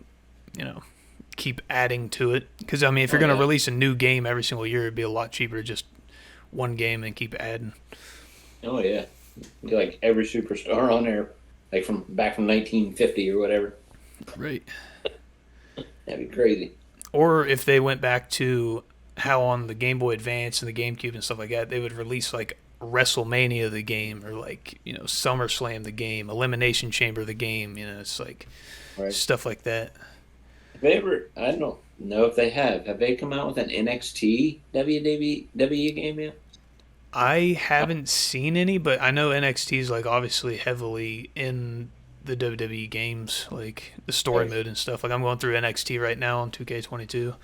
keep adding to it. Because, I mean, if you're going to release a new game every single year, it'd be a lot cheaper to just one game and keep adding.
Oh, yeah. Get like every superstar on there, like back from 1950 or whatever.
Right.
That'd be crazy.
Or if they went back to how on the Game Boy Advance and the GameCube and stuff like that, they would release like WrestleMania the game, or like SummerSlam the game, Elimination Chamber the game. It's like stuff like that.
Have they ever? I don't know if they have. Have they come out with an NXT WWE game yet?
I haven't seen any, but I know NXT is like obviously heavily in the WWE games, like the story mode and stuff. Like I'm going through NXT right now on 2K22.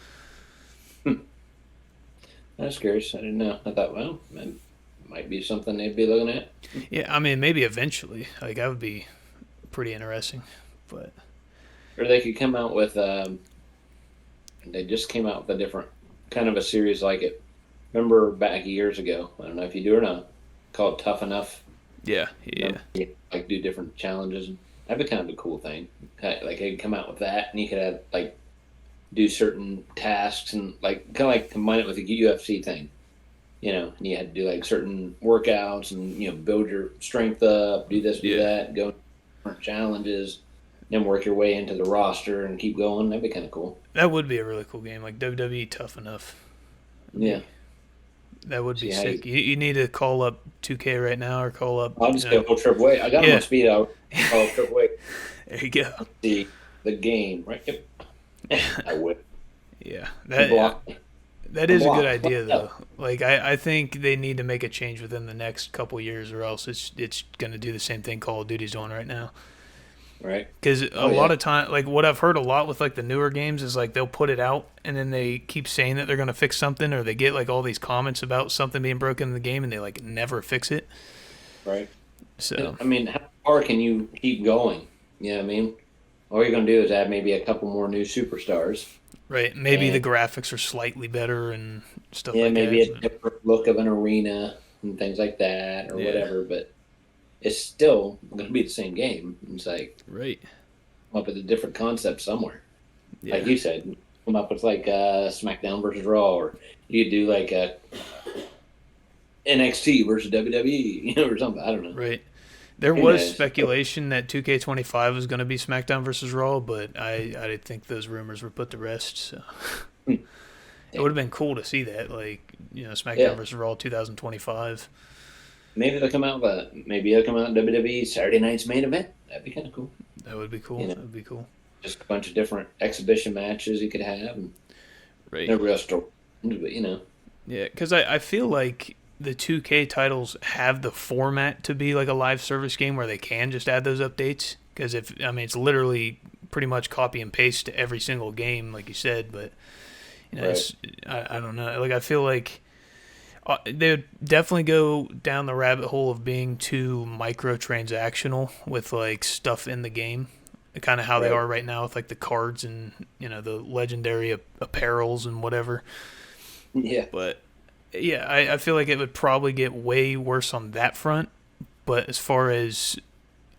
That's curious. I didn't know. I thought, well, that might be something they'd be looking at.
Yeah, I mean, maybe eventually. Like, that would be pretty interesting. But
or they could come out with. They just came out with a different kind of a series like it. Remember back years ago? I don't know if you do or not. Called Tough Enough.
Yeah.
Like do different challenges. That'd be kind of a cool thing. Like they could come out with that, and you could have like. Do certain tasks and like kind of like combine it with the UFC thing, and you had to do like certain workouts and build your strength up, do this, do that, go different challenges, then work your way into the roster and keep going. That'd be kind of cool.
That would be a really cool game, like WWE Tough Enough.
Yeah,
that would be sick. You need to call up 2K right now or call up.
I'll just go triple weight. I got them on speed out. Call triple weight.
There you go.
The game, right? Yep. I would.
Yeah, that is a good idea though. Like I think they need to make a change within the next couple years, or else it's going to do the same thing Call of Duty's doing right now.
Right.
Because a lot of time, like what I've heard a lot with like the newer games is like they'll put it out and then they keep saying that they're going to fix something, or they get like all these comments about something being broken in the game and they like never fix it.
Right.
So
I mean, how far can you keep going? You know what I mean? All you're going to do is add maybe a couple more new superstars.
Right. Maybe the
And
graphics are slightly better and stuff
yeah,
like
maybe
that.
a different look of an arena and things like that or
Yeah.
whatever, but it's still going to be the same game. It's like
Right.
come up with a different concept somewhere. Like
Yeah.
you said, come up with like SmackDown versus Raw, or you could do like a NXT versus WWE, or something. I don't know.
Right. There
Who
was
knows?
speculation that 2K25 was going to be SmackDown versus Raw, but I think those rumors were put to rest. So it would have been cool to see that, like SmackDown
Yeah,
versus Raw 2025.
maybe they'll come out in WWE Saturday night's main event. That'd be kind of cool.
That would be cool.
You know,
That would be cool.
just a bunch of different exhibition matches you could have, and
Right.
no real story, but
Yeah, because I feel like the 2K titles have the format to be like a live service game where they can just add those updates. Because it's literally pretty much copy and paste to every single game, like you said. But
right.
it's I don't know. Like I feel like they would definitely go down the rabbit hole of being too microtransactional with like stuff in the game, kind of how they
Right.
are right now with like the cards and the legendary apparels and whatever.
Yeah,
But yeah, I feel like it would probably get way worse on that front. But as far as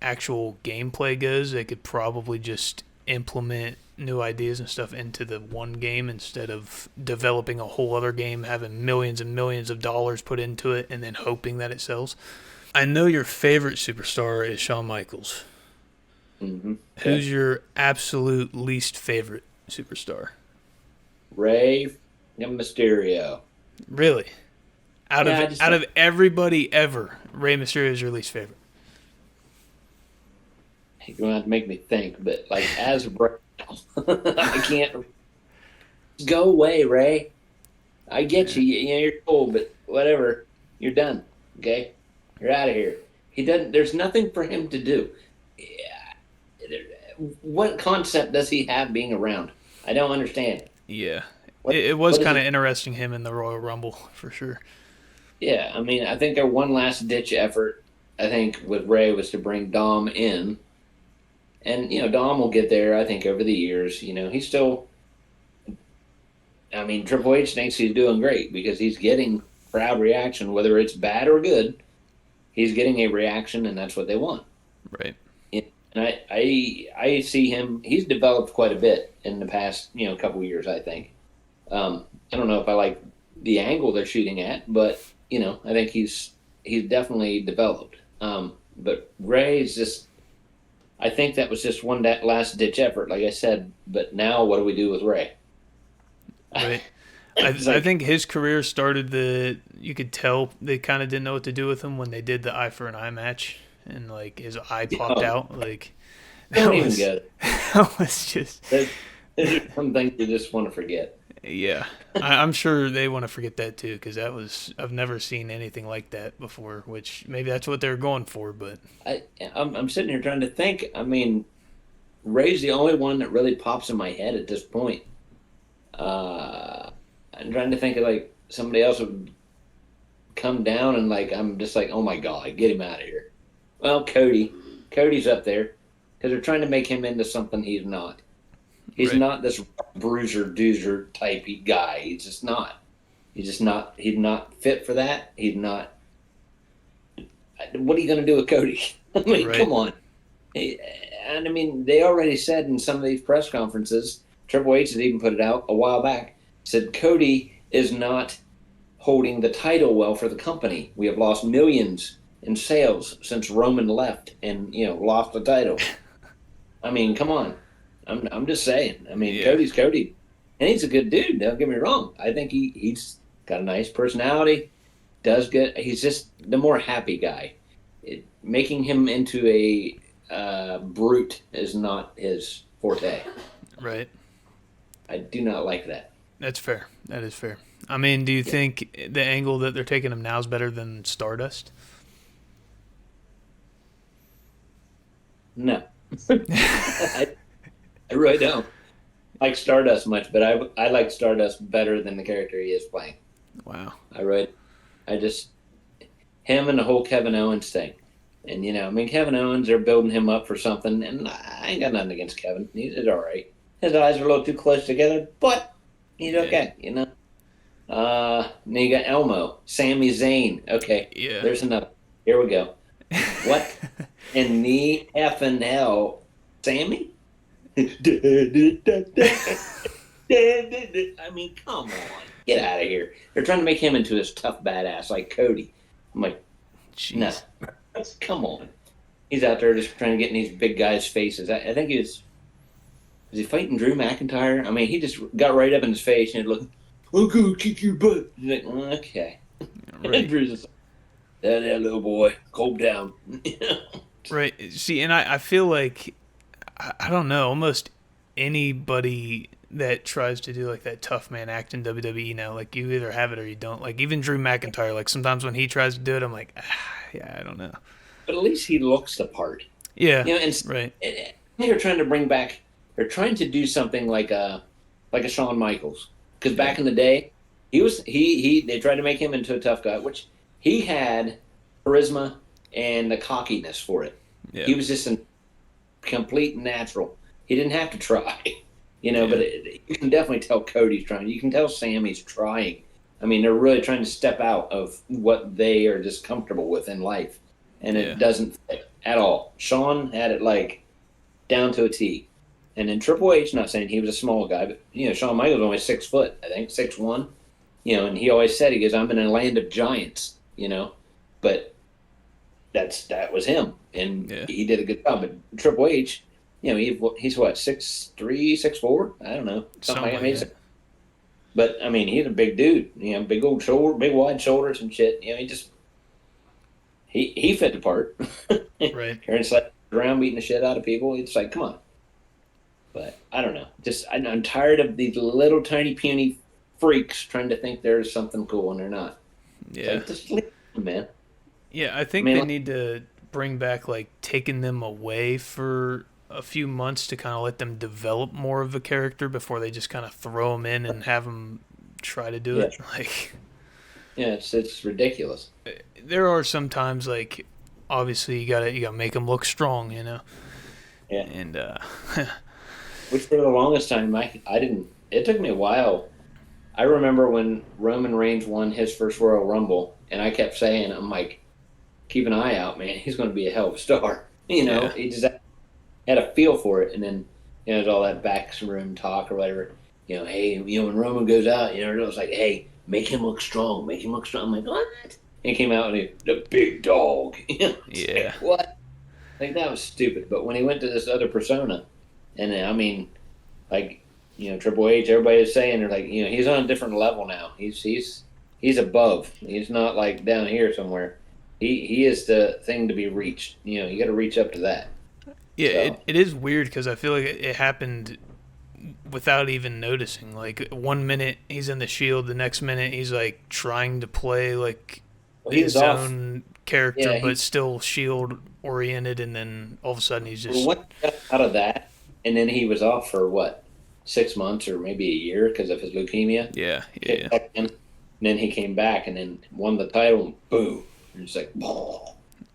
actual gameplay goes, they could probably just implement new ideas and stuff into the one game instead of developing a whole other game, having millions and millions of dollars put into it, and then hoping that it sells. I know your favorite superstar is Shawn Michaels. Who's your absolute least favorite superstar?
Rey Mysterio.
Really? Out
Yeah, I
of
just
out of everybody ever, Rey Mysterio is your least favorite.
You're gonna have to make me think, but like as of right now, I can't. Go away, Ray. I get you. You're cool, but whatever. You're done. Okay, you're out of here. He doesn't. There's nothing for him to do. Yeah. What concept does he have being around? I don't understand.
Yeah.
What
It was
what is
kind of
it?
interesting him in the Royal Rumble for sure.
Yeah, I mean, I think their one last ditch effort, I think, with Ray was to bring Dom in, and Dom will get there. I think over the years, he's still. I mean, Triple H thinks he's doing great because he's getting crowd reaction, whether it's bad or good. He's getting a reaction, and that's what they want.
Right.
And I see him. He's developed quite a bit in the past couple of years. I think. I don't know if I like the angle they're shooting at, but I think he's definitely developed. But Ray's just. I think that was just one last ditch effort, like I said. But now, what do we do with Ray?
Right. I think his career started you could tell they kind of didn't know what to do with him when they did the eye for an eye match and like his eye popped out. Like
Don't even get it.
that was just
There's some things you just want to forget.
yeah. I'm sure they want to forget that too because I've never seen anything like that before. Which maybe that's what they're going for, but
I'm sitting here trying to think. I mean, Ray's the only one that really pops in my head at this point. I'm trying to think of like somebody else would come down and like I'm just like, oh my god, get him out of here. Well, Cody's up there because they're trying to make him into something he's not. He's
Right.
not this bruiser doozer type guy. He's just not. He's not fit for that. He's not. What are you going to do with Cody? I mean,
Right.
come on. And I mean, they already said in some of these press conferences, Triple H has even put it out a while back, said Cody is not holding the title well for the company. We have lost millions in sales since Roman left and, lost the title. I mean, come on. I'm just saying. I mean,
Yeah.
Cody's Cody. And he's a good dude, don't get me wrong. I think he's got a nice personality, does good. He's just the more happy guy. Making him into a brute is not his forte.
right.
I do not like that.
That's fair. That is fair. I mean, do you think the angle that they're taking him now is better than Stardust?
No. I really don't like Stardust much, but I like Stardust better than the character he is playing.
Wow.
I just him and the whole Kevin Owens thing. And I mean Kevin Owens, they're building him up for something, and I ain't got nothing against Kevin. He's all right. His eyes are a little too close together, but he's
Yeah.
okay, you know. Then you got Elmo, Sami Zayn. Okay,
Yeah.
there's another. Here we go. What in the effing hell, Sammy? I mean, come on, get out of here. They're trying to make him into this tough badass like Cody. I'm like, no,
Jeez.
come on. He's out there just trying to get in these big guys' faces. I think was he fighting Drew McIntyre? I mean, he just got right up in his face and looked, I'm gonna kick your butt. He's like, okay.
Right.
Drew's just like, that little boy, calm down.
Right. See, and I feel like, I don't know, almost anybody that tries to do like that tough man act in WWE now, like you either have it or you don't. Like even Drew McIntyre, like sometimes when he tries to do it, I'm like, yeah, I don't know.
But at least he looks the part.
Yeah.
You know, and
right.
they're trying to bring back. They're trying to do something like a Shawn Michaels, because back in the day, they tried to make him into a tough guy, which he had charisma and the cockiness for it.
Yeah.
He was just a complete natural. He didn't have to try, you know.
Yeah.
But you can definitely tell Cody's trying. You can tell Sammy's trying. I mean, they're really trying to step out of what they are just comfortable with in life, and it doesn't fit at all. Shawn had it like down to a T. And then Triple H, not saying he was a small guy, but you know, Shawn Michaels was only 6 foot, I think, 6'1". You know, and he always said, he goes, I'm in a land of giants, you know. But that was him. And he did a good job. But Triple H, you know, he's what, 6'3", 6'4"? I don't know. Something like that. But I mean, he's a big dude, you know, big old shoulder, big wide shoulders and shit. You know, he fit the part.
Right.
Aaron's like around beating the shit out of people. It's like, come on. But I don't know. Just I'm tired of these little tiny puny freaks trying to think there's something cool and they're not.
Yeah.
Like, just leave them, man.
Yeah, I think they need to bring back like taking them away for a few months to kind of let them develop more of a character before they just kind of throw them in and have them try to do it. Like,
yeah, it's ridiculous.
There are some times like, obviously you gotta make them look strong, you know.
Yeah.
And
which for the longest time I didn't. It took me a while. I remember when Roman Reigns won his first Royal Rumble, and I kept saying, I'm like, keep an eye out, man. He's going to be a hell of a star. You know, he just had a feel for it. And then, you know, there's all that backroom talk or whatever. You know, hey, you know, when Roman goes out, you know, it was like, hey, make him look strong. Make him look strong. I'm like, what? And he came out and the big dog.
yeah.
Like, what? Like, that was stupid. But when he went to this other persona, and I mean, like, you know, Triple H, everybody is saying, they're like, you know, he's on a different level now. He's above. He's not like down here somewhere. He is the thing to be reached. You know, you got to reach up to that.
Yeah, so. It is weird because I feel like it happened without even noticing. Like 1 minute he's in the Shield, the next minute he's like trying to play like his own character, but still Shield oriented, and then all of a sudden he's just
out of that, and then he was off for what, 6 months or maybe a year because of his leukemia.
Yeah.
And then he came back and then won the title, and boom, and it's like,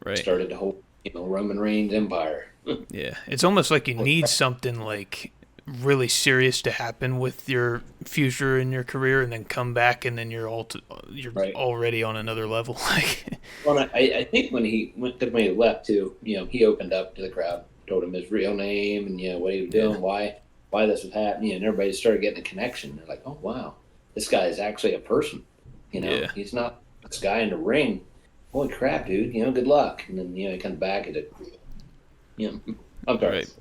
right.
Started the whole, you know, Roman Reigns empire.
Yeah, it's almost like you need something like really serious to happen with your future in your career, and then come back, and then you're already on another level.
Well, I think when he left too, you know, he opened up to the crowd, told him his real name and, you know, what he was doing, why this was happening, and everybody started getting a connection. They're like, oh wow, this guy is actually a person. You know, he's not this guy in the ring. Holy crap, dude! You know, good luck. And then, you know, he comes back and you know, I'm sorry.
Right.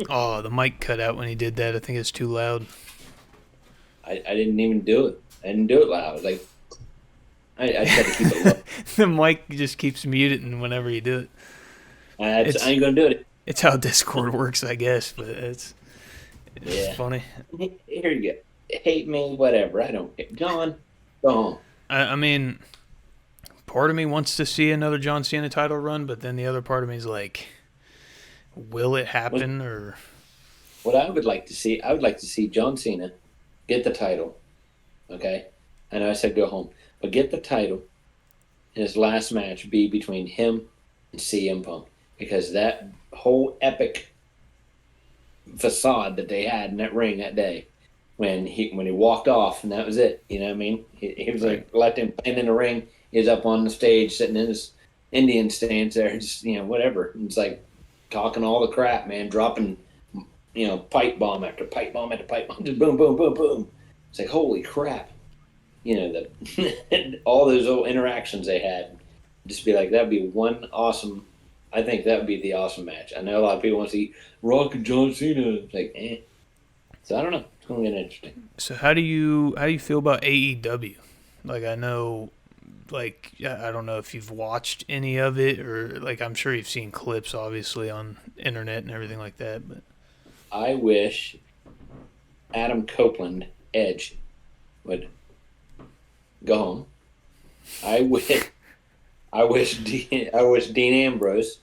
Oh, the mic cut out when he did that. I think it's too loud.
I didn't even do it. I didn't do it loud. Like, I tried to keep it low.
The mic just keeps muting whenever you do it.
I ain't gonna do it.
It's how Discord works, I guess, but it's funny.
Here you go. Hate me, whatever. I don't care. John, go home.
I mean, part of me wants to see another John Cena title run, but then the other part of me is like, will it happen? Or
what I would like to see John Cena get the title. Okay? I know I said go home, but get the title, and his last match be between him and CM Punk. Because that whole epic facade that they had in that ring that day when he walked off, and that was it. You know what I mean? He was like left him playing in the ring. He was up on the stage sitting in his Indian stance there, just whatever. It's like talking all the crap, man, dropping pipe bomb after pipe bomb after pipe bomb, just boom, boom, boom, boom. It's like holy crap. All those little interactions they had, just be like, that'd be one awesome. I think that would be the awesome match. I know a lot of people want to see Rock and John Cena. It's like, So I don't know. It's going to get interesting.
So how do you feel about AEW? Like, I know, like, I don't know if you've watched any of it, or like, I'm sure you've seen clips, obviously, on internet and everything like that. But
I wish Adam Copeland, Edge, would go home. I wish Dean Ambrose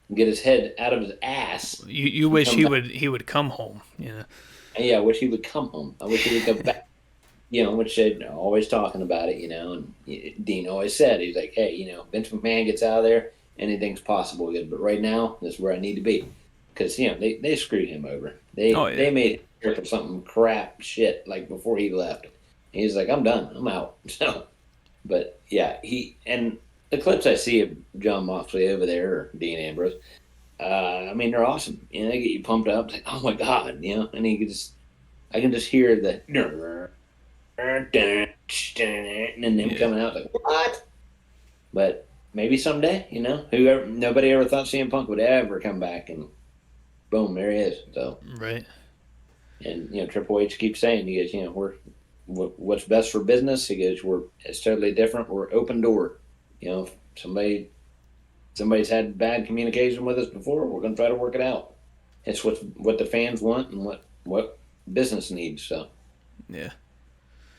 would get his head out of his ass.
You wish he would come home,
Yeah, I wish he would come home. I wish he would come back. Which they're always talking about it, and Dean always said, he's like, hey, Vince McMahon gets out of there, anything's possible. But right now, this is where I need to be. Because, they screwed him over. They made him for something crap shit, like, before he left. He's like, I'm done. I'm out. So, but, yeah, and the clips I see of John Moxley over there, or Dean Ambrose, they're awesome. They get you pumped up. It's like, oh, my God, and I can just hear the and then them coming out like, what? But maybe someday, nobody ever thought CM Punk would ever come back, and boom, there he is. So
right.
And Triple H keeps saying, he goes, we're what's best for business. He goes, it's totally different. We're open door. If somebody's had bad communication with us before, we're going to try to work it out. It's what the fans want and what business needs. So
yeah.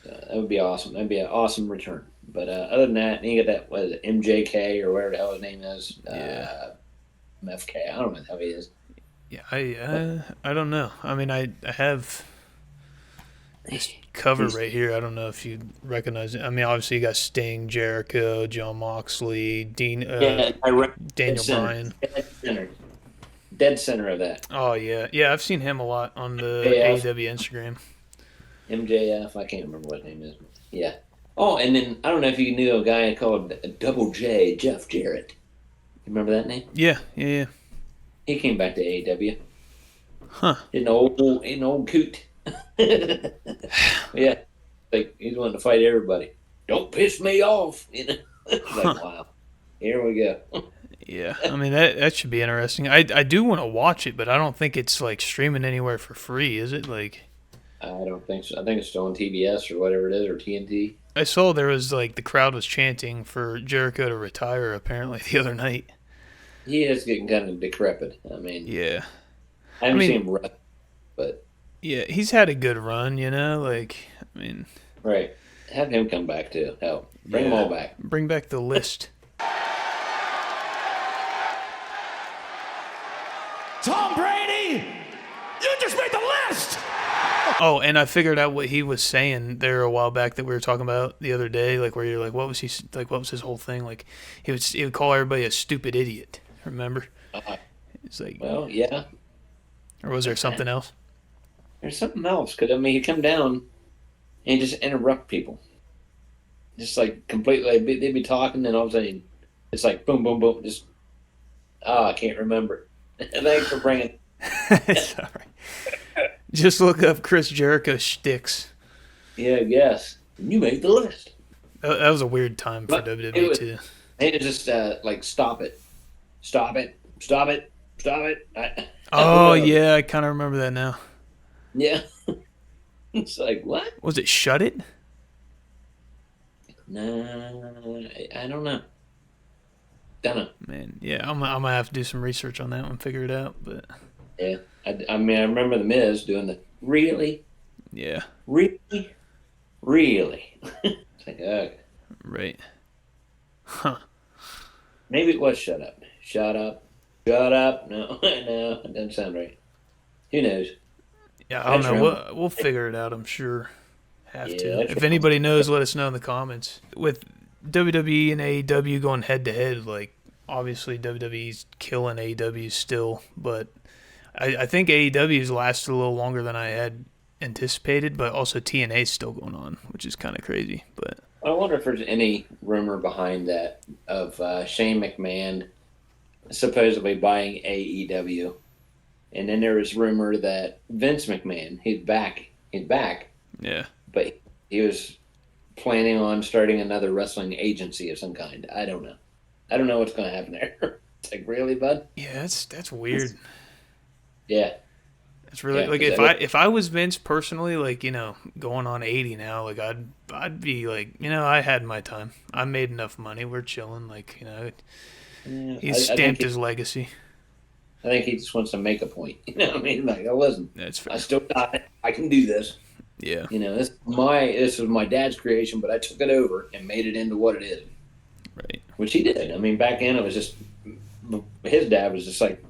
That would be awesome. That'd be an awesome return. But other than that, you get that, what is it, MJK or whatever the hell his name is? MFK. I don't know how he is.
Yeah, I don't know. I have this cover right here. I don't know if you recognize it. Obviously you got Sting, Jericho, John Moxley, Daniel Bryan.
Dead center of that.
Oh yeah, I've seen him a lot on the AEW Instagram.
MJF, I can't remember what his name is. Yeah. Oh, and then I don't know if you knew a guy called Double J, Jeff Jarrett. You remember that name?
Yeah.
He came back to AEW.
Huh.
An old coot. Yeah. Like, he's wanting to fight everybody. Don't piss me off. Like, wow. Here we go.
Yeah. That should be interesting. I do want to watch it, but I don't think it's like streaming anywhere for free, is it? Like,
I don't think so. I think it's still on TBS or whatever it is, or TNT.
I saw there was like the crowd was chanting for Jericho to retire apparently the other night.
He is getting kind of decrepit.
Yeah.
I haven't seen him run, but
yeah, he's had a good run,
right. Have him come back too. Hell, bring them all back.
Bring back the list.
Tom Brady, you just made the list.
Oh, and I figured out what he was saying there a while back that we were talking about the other day, like where you're like, what was his whole thing? Like he would call everybody a stupid idiot. Remember? It's like,
well, yeah.
Or was there something else?
There's something else, because he'd come down and just interrupt people, just like completely. They'd be talking, and all of a sudden, it's like boom, boom, boom. Just I can't remember. Thanks for bringing.
Sorry. Just look up Chris Jericho shticks.
Yeah, yes. You made the list.
That was a weird time for WWE too.
They just like stop it. I
yeah, I kind of remember that now.
Yeah. It's like, what?
Was it Shut It?
No, I don't know. Don't know.
Man, yeah, I'm gonna have to do some research on that one, figure it out. But
yeah, I remember the Miz doing the really.
Yeah.
Really. It's like, okay.
Right. Huh.
Maybe it was Shut Up. Shut up. No, it doesn't sound right. Who knows?
Yeah, I don't know. We'll figure it out, I'm sure. Have to. If anybody knows, let us know in the comments. With WWE and AEW going head to head, like obviously WWE's killing AEW still, but I think AEW's lasted a little longer than I had anticipated, but also TNA's still going on, which is kind of crazy. But
I wonder if there's any rumor behind that of Shane McMahon supposedly buying AEW, and then there was rumor that Vince McMahon he's back,
yeah,
but he was planning on starting another wrestling agency of some kind. I don't know. I don't know what's going to happen there. It's like, really, bud?
yeah, that's weird.
Yeah.
It's really
Yeah,
like
'cause
if I was Vince personally, like going on 80 now, like I'd be like, I had my time. I made enough money. We're chilling. Like
yeah,
he's stamped his legacy.
I think he just wants to make a point. You know what I mean? Like, I wasn't.
That's fair.
I still got it. I can do this.
Yeah.
This was my dad's creation, but I took it over and made it into what it is.
Right.
Which he did. I mean, back then it was just his dad was just like,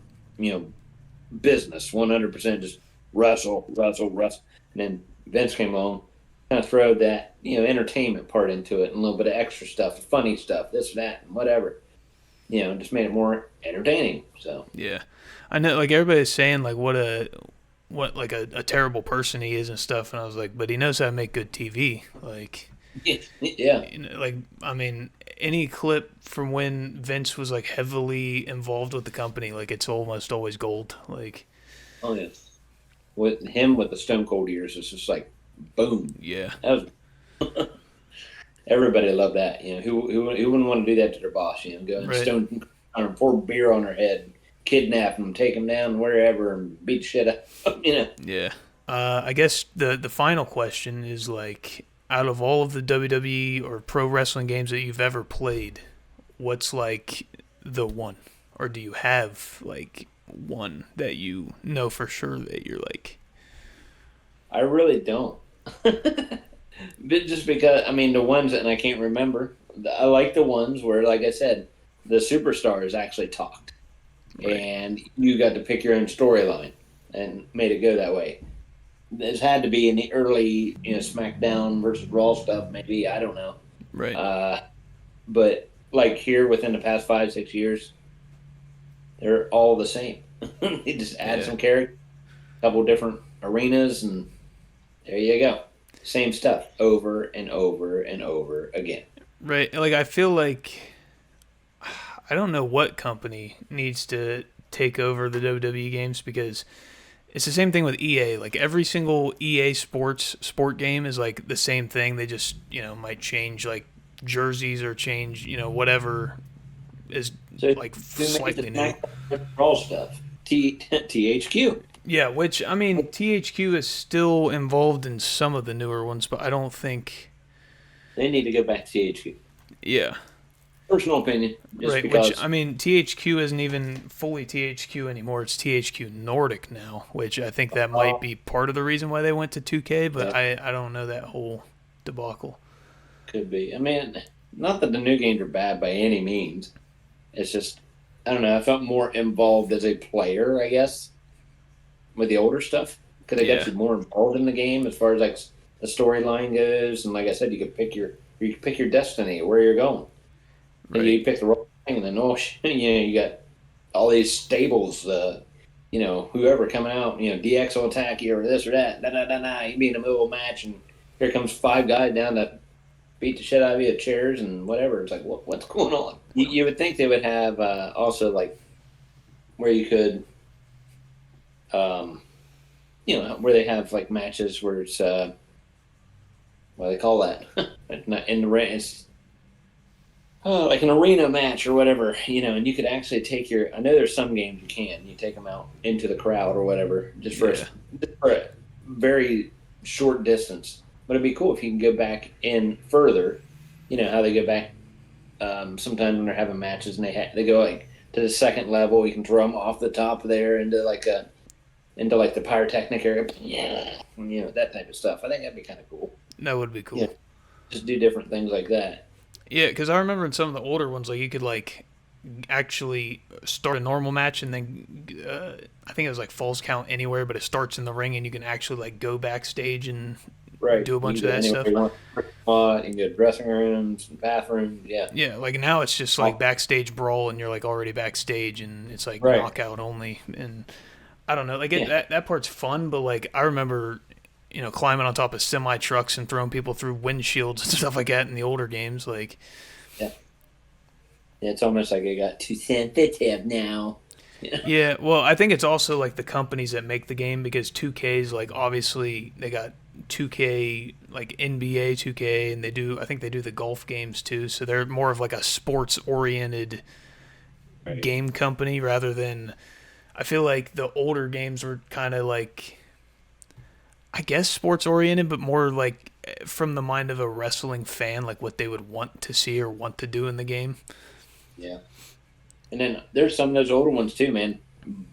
business 100%, just wrestle. And then Vince came along, kind of throw that entertainment part into it and a little bit of extra stuff, funny stuff, this, that, and whatever. Just made it more entertaining. So
yeah, I know. Like everybody's saying, like what like a terrible person he is and stuff, and I was like, but he knows how to make good TV. Like
yeah,
like I mean, any clip from when Vince was like heavily involved with the company, like it's almost always gold. Like
oh yeah, with him with the Stone Cold years, it's just like boom.
Yeah,
that was. Everybody loved that. Who wouldn't want to do that to their boss? Go and
right.
stone or pour beer on their head, kidnap them, take them down wherever, and beat the shit out.
Yeah. I guess the final question is like, out of all of the WWE or pro wrestling games that you've ever played, what's like the one, or do you have like one that you know for sure that you're like?
I really don't. Just because, the ones, and I can't remember, I like the ones where, like I said, the superstars actually talked. Right. And you got to pick your own storyline and made it go that way. This had to be in the early, SmackDown versus Raw stuff, maybe. I don't know.
Right.
But, like here, within the past 5-6 years, they're all the same. You just add some characters, a couple different arenas, and there you go. Same stuff over and over and over again.
Right. Like, I feel like I don't know what company needs to take over the WWE games, because it's the same thing with EA. Like, every single EA sport game is like the same thing. They just, might change like jerseys or change, whatever is like slightly new.
All stuff. THQ.
Yeah, which, THQ is still involved in some of the newer ones, but I don't think...
They need to go back to THQ.
Yeah.
Personal opinion.
Right, because... which, THQ isn't even fully THQ anymore. It's THQ Nordic now, which I think that might be part of the reason why they went to 2K, but I don't know that whole debacle.
Could be. Not that the new games are bad by any means. It's just, I don't know, I felt more involved as a player, I guess, with the older stuff, because they got you more involved in the game as far as like the storyline goes, and like I said, you could pick your destiny, where you're going. Right. And you pick the wrong thing, and then you got all these stables, whoever coming out, DX will attack you or this or that, you be in the middle of a match, and here comes 5 guys down to beat the shit out of you with chairs and whatever. It's like, what's going on? You would think they would have also like where you could. Where they have like matches where it's what do they call that? Not in the ring. It's like an arena match or whatever, and you could actually take I know there's some games you take them out into the crowd or whatever, just for a very short distance. But it'd be cool if you can go back in further. How they go back sometimes when they're having matches and they go like to the second level. You can throw them off the top there into the pyrotechnic area. Yeah. That type of stuff. I think that'd be kind of cool.
That would be cool.
Yeah. Just do different things like that.
Yeah, because I remember in some of the older ones, like you could like actually start a normal match and then I think it was like Falls Count Anywhere, but it starts in the ring and you can actually like go backstage and do a bunch of that stuff. You
can go dressing rooms, bathrooms,
Yeah, like now it's just like backstage brawl and you're like already backstage and it's like knockout only. And I don't know. Like that part's fun, but like I remember, climbing on top of semi trucks and throwing people through windshields and stuff like that in the older games. Like,
yeah, it's almost like it got too sensitive now.
Yeah, well, I think it's also like the companies that make the game because 2K's like obviously they got 2K like NBA 2K and I think they do the golf games too, so they're more of like a sports oriented game company rather than I feel like the older games were kind of like I guess sports oriented but more like from the mind of a wrestling fan like what they would want to see or want to do in the game.
Yeah. And then there's some of those older ones too, man.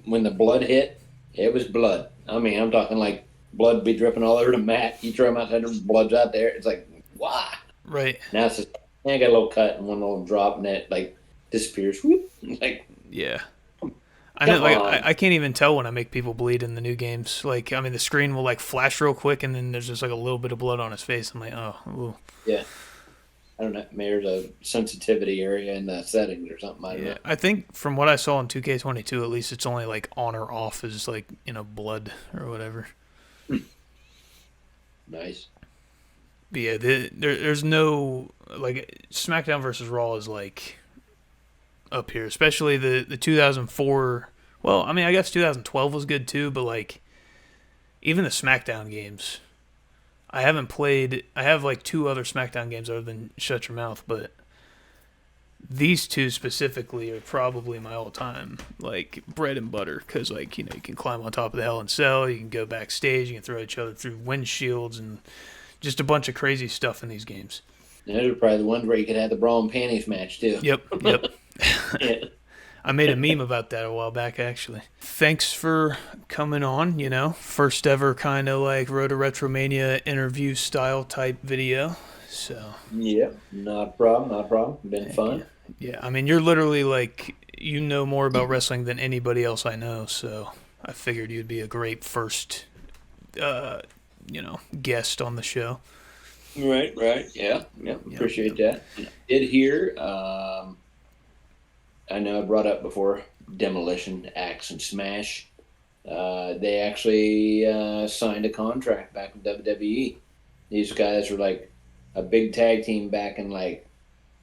When the blood hit, it was blood. I mean, I'm talking like blood be dripping all over the mat. You throw them outside, there's blood's out there. It's like, why?
Right.
Now it's just, I got a little cut and one little drop, and it like disappears. Whoop. Like,
yeah. I know, like I can't even tell when I make people bleed in the new games. Like, I mean, the screen will like flash real quick, and then there's just like a little bit of blood on his face. I'm like, oh, ooh.
Yeah. I don't know. Maybe there's a sensitivity area in the settings or something. I don't know.
I think from what I saw in 2K22, at least it's only like on or off as like blood or whatever.
Nice.
But yeah, there's no like SmackDown versus Raw is like up here, especially the 2004. Well, I mean, I guess 2012 was good too, but like even the SmackDown games. I haven't played. I have like 2 other SmackDown games other than Shut Your Mouth, but these 2 specifically are probably my all-time like bread and butter because like you can climb on top of the Hell in Cell, you can go backstage, you can throw each other through windshields, and just a bunch of crazy stuff in these games.
And those are probably the ones where you could have the bra and panties match too.
Yep.
Yeah.
I made a meme about that a while back, actually. Thanks for coming on, first ever kind of like Road to RetroMania interview style type video. So.
Yeah, not a problem. Been fun.
Yeah, I mean, you're literally like, you know more about wrestling than anybody else I know, so I figured you'd be a great first, guest on the show.
Right. Yeah. Appreciate that. I did hear, I know I brought up before, Demolition, Axe, and Smash. They actually signed a contract back with WWE. These guys were like a big tag team back in like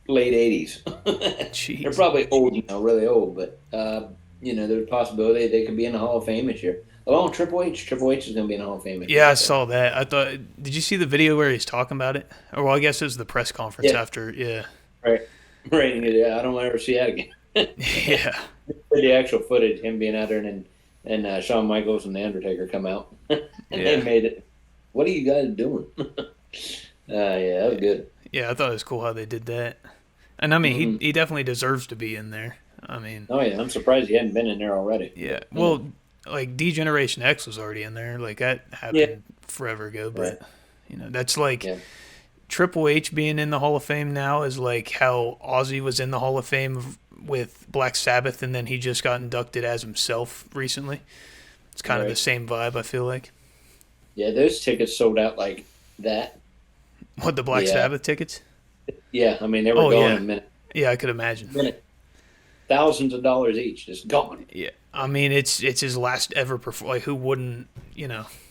late 80s. They're probably old, really old, but there's a possibility they could be in the Hall of Fame this year. Along with Triple H. Triple H is going to be in the Hall of Fame.
Yeah, I saw that. I thought, did you see the video where he's talking about it? Or, well, I guess it was the press conference after, yeah.
Right. Yeah, I don't want to ever see that again.
Yeah.
The actual footage, him being out there, and Shawn Michaels and The Undertaker come out. They made it. What are you guys doing? Yeah, that was good.
Yeah, I thought it was cool how they did that. And, I mean, he definitely deserves to be in there. I mean.
Oh, yeah, I'm surprised he hadn't been in there already.
Yeah, well, like, D-Generation X was already in there. Like, that happened forever ago. But, that's like Triple H being in the Hall of Fame now is like how Ozzy was in the Hall of Fame with Black Sabbath, and then he just got inducted as himself recently. It's kind of the same vibe, I feel like.
Yeah, those tickets sold out like that.
What, the Black Sabbath tickets?
Yeah, I mean, they were gone in a minute.
Yeah, I could imagine.
Thousands of dollars each, just gone.
Yeah, I mean, it's his last ever performance. Like, who wouldn't,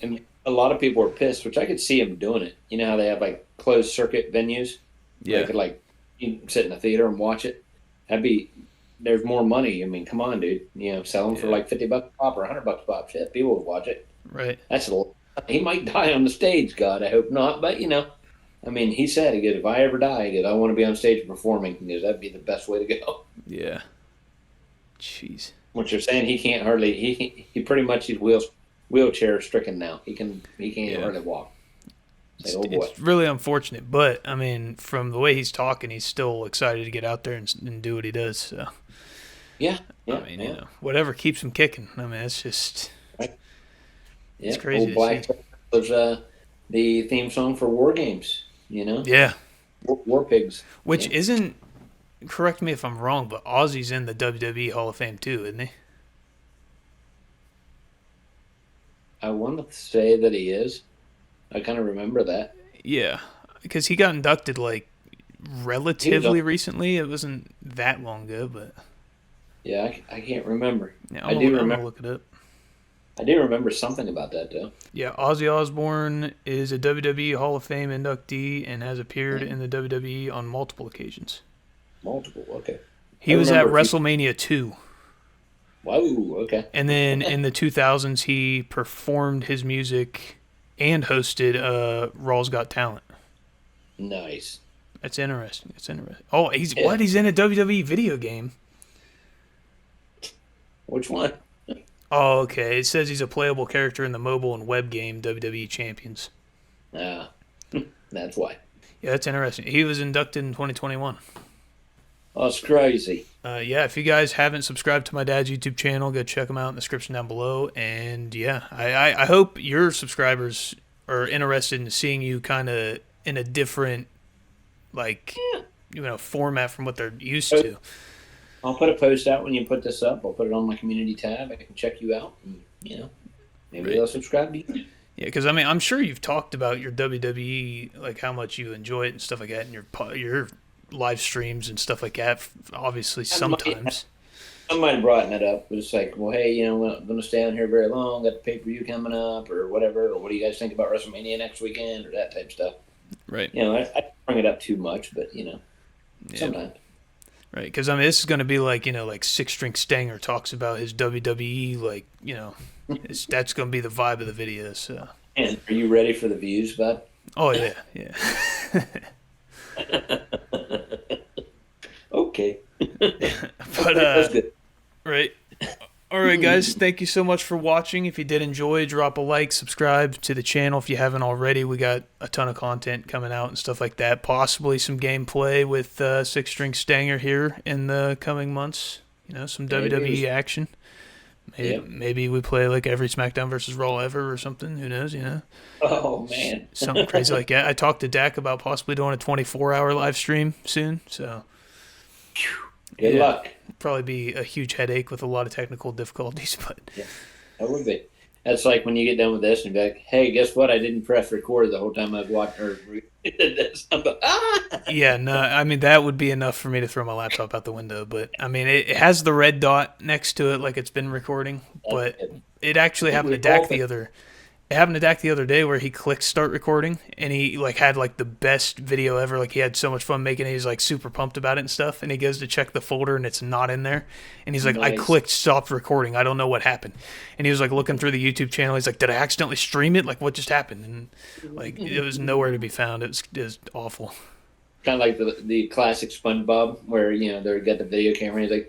And a lot of people were pissed, which I could see them doing it. You know how they have, like, closed circuit venues? Yeah. They could, like, you can sit in a theater and watch it. There's more money. I mean, come on, dude. Sell them for, like, $50 a pop or $100 a pop. Shit, people would watch it.
Right.
That's a little. He might die on the stage, God, I hope not. But, I mean, he said, if I ever die, I want to be on stage performing. That'd be the best way to go.
Yeah. Jeez.
What you're saying, he can't hardly. He pretty much he's wheelchair stricken now. He can't hardly walk.
It's really unfortunate, but I mean, from the way he's talking, he's still excited to get out there and do what he does. So.
Yeah.
I mean, whatever keeps him kicking. I mean, it's just.
Right.
It's crazy.
Old Black was the theme song for War Games.
Yeah.
War Pigs.
Which isn't. Correct me if I'm wrong, but Ozzy's in the WWE Hall of Fame too, isn't he?
I want to say that he is. I kind of remember that.
Yeah, because he got inducted like relatively recently. It wasn't that long ago, but
yeah, I can't remember.
Yeah,
I do remember.
I'm gonna look it up.
I do remember something about that though.
Yeah, Ozzy Osbourne is a WWE Hall of Fame inductee and has appeared in the WWE on multiple occasions.
Multiple, okay.
He was at WrestleMania 2.
Whoa, okay.
And then in the 2000s, he performed his music and hosted Raw's Got Talent.
Nice.
That's interesting. Oh, he's what? He's in a WWE video game.
Which one?
Oh, okay. It says he's a playable character in the mobile and web game WWE Champions.
Ah, that's why.
Yeah, that's interesting. He was inducted in 2021.
Oh, it's crazy.
Yeah, if you guys haven't subscribed to my dad's YouTube channel, go check him out in the description down below. And yeah, I hope your subscribers are interested in seeing you kind of in a different, like, format from what they're used to.
I'll put a post out when you put this up. I'll put it on my community tab. I can check you out. And, maybe they'll subscribe to you.
Yeah, because I mean, I'm sure you've talked about your WWE, like how much you enjoy it and stuff like that, and your live streams and stuff like that. Obviously, sometimes.
Somebody brought it up. It was like, well, hey, I'm not going to stay on here very long. Got the pay-per-view coming up or whatever. Or what do you guys think about WrestleMania next weekend or that type of stuff?
Right.
I don't bring it up too much, but, sometimes.
Right, because I mean, this is going to be like, like 6StringStanger talks about his WWE, like, that's going to be the vibe of the video. So.
And are you ready for the views, bud?
Oh, yeah.
Okay.
But,
that's good.
Right. All right, guys. Thank you so much for watching. If you did enjoy, drop a like, subscribe to the channel if you haven't already. We got a ton of content coming out and stuff like that. Possibly some gameplay with 6StringStanger here in the coming months. Some WWE action. Maybe we play like every SmackDown versus Raw ever or something. Who knows?
Oh man,
something crazy like that. I talked to Dak about possibly doing a 24-hour live stream soon. So.
Good luck.
Probably be a huge headache with a lot of technical difficulties, but
that would be. That's like when you get done with this and be like, "Hey, guess what? I didn't press record the whole time I've watched or did this." I'm like,
Yeah, no, I mean that would be enough for me to throw my laptop out the window. But I mean, it has the red dot next to it, like it's been recording. But it actually happened to Dak the other. It happened to Dak the other day where he clicked start recording and he had the best video ever. Like he had so much fun making it. He's super pumped about it and stuff. And he goes to check the folder and it's not in there. And he's like, nice. I clicked stopped recording. I don't know what happened. And he was looking through the YouTube channel. He's like, did I accidentally stream it? Like what just happened? And it was nowhere to be found. It was awful.
Kind of like the classic SpongeBob where, they got the video camera. And he's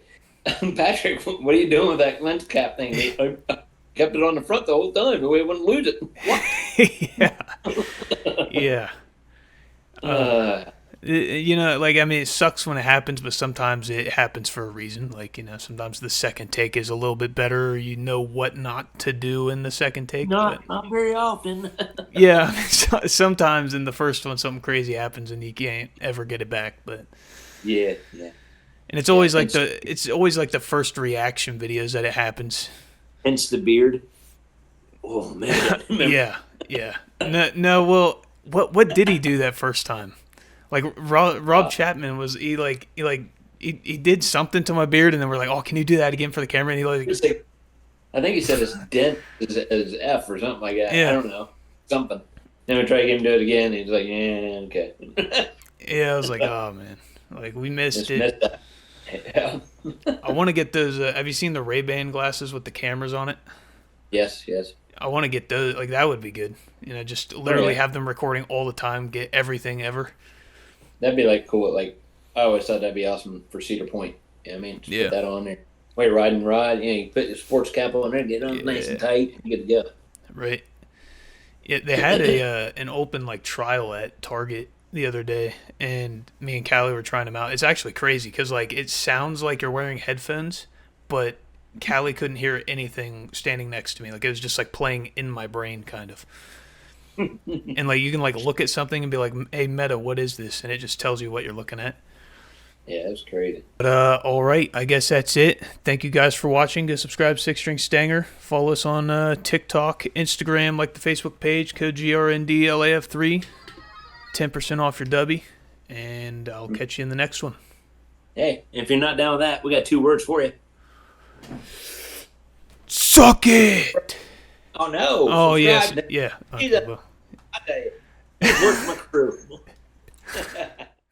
like, Patrick, what are you doing with that lens cap thing? Kept it on the front the whole time, but we wouldn't lose it. What?
Yeah. It sucks when it happens, but sometimes it happens for a reason. Sometimes the second take is a little bit better. Or you know what not to do in the second take.
Not very often.
Yeah, sometimes in the first one something crazy happens and you can't ever get it back. But
yeah.
And it's always the first reaction videos that it happens.
Hence the beard. Oh man.
Yeah. No. Well, what did he do that first time? Rob Chapman was he did something to my beard, and then we're like, oh, can you do that again for the camera? And he
I think he said his dent is F or something like that.
Yeah.
I don't know, something. Then we try to get him to do it again, and he's like, yeah, okay.
Yeah, I was like, oh man, we missed it.
Messed up. Yeah.
I want to get those. Have you seen the Ray-Ban glasses with the cameras on it?
Yes.
I want to get those. That would be good. Just literally have them recording all the time, get everything ever.
That'd be cool. I always thought that'd be awesome for Cedar Point. Put that on there. While you're riding, you put your sports cap on there, get it on nice and tight, you get to go.
Right. Yeah, they had an open trial at Target the other day, and me and Callie were trying them out. It's actually crazy because it sounds like you're wearing headphones, but Callie couldn't hear anything standing next to me. It was just playing in my brain kind of. And you can look at something and be like, hey Meta, what is this? And it just tells you what you're looking at.
Yeah, it's crazy.
But all right, I guess that's it. Thank you guys for watching. Go subscribe to 6StringStanger. Follow us on TikTok, Instagram, the Facebook page, code GRND LAF3. 10% off your dubby, and I'll catch you in the next one.
Hey, if you're not down with that, we got 2 words for you.
Suck it!
Oh no!
Oh yes,
Subscribe.
yeah.
Jesus.
Okay, well,
I tell you, it works my crew.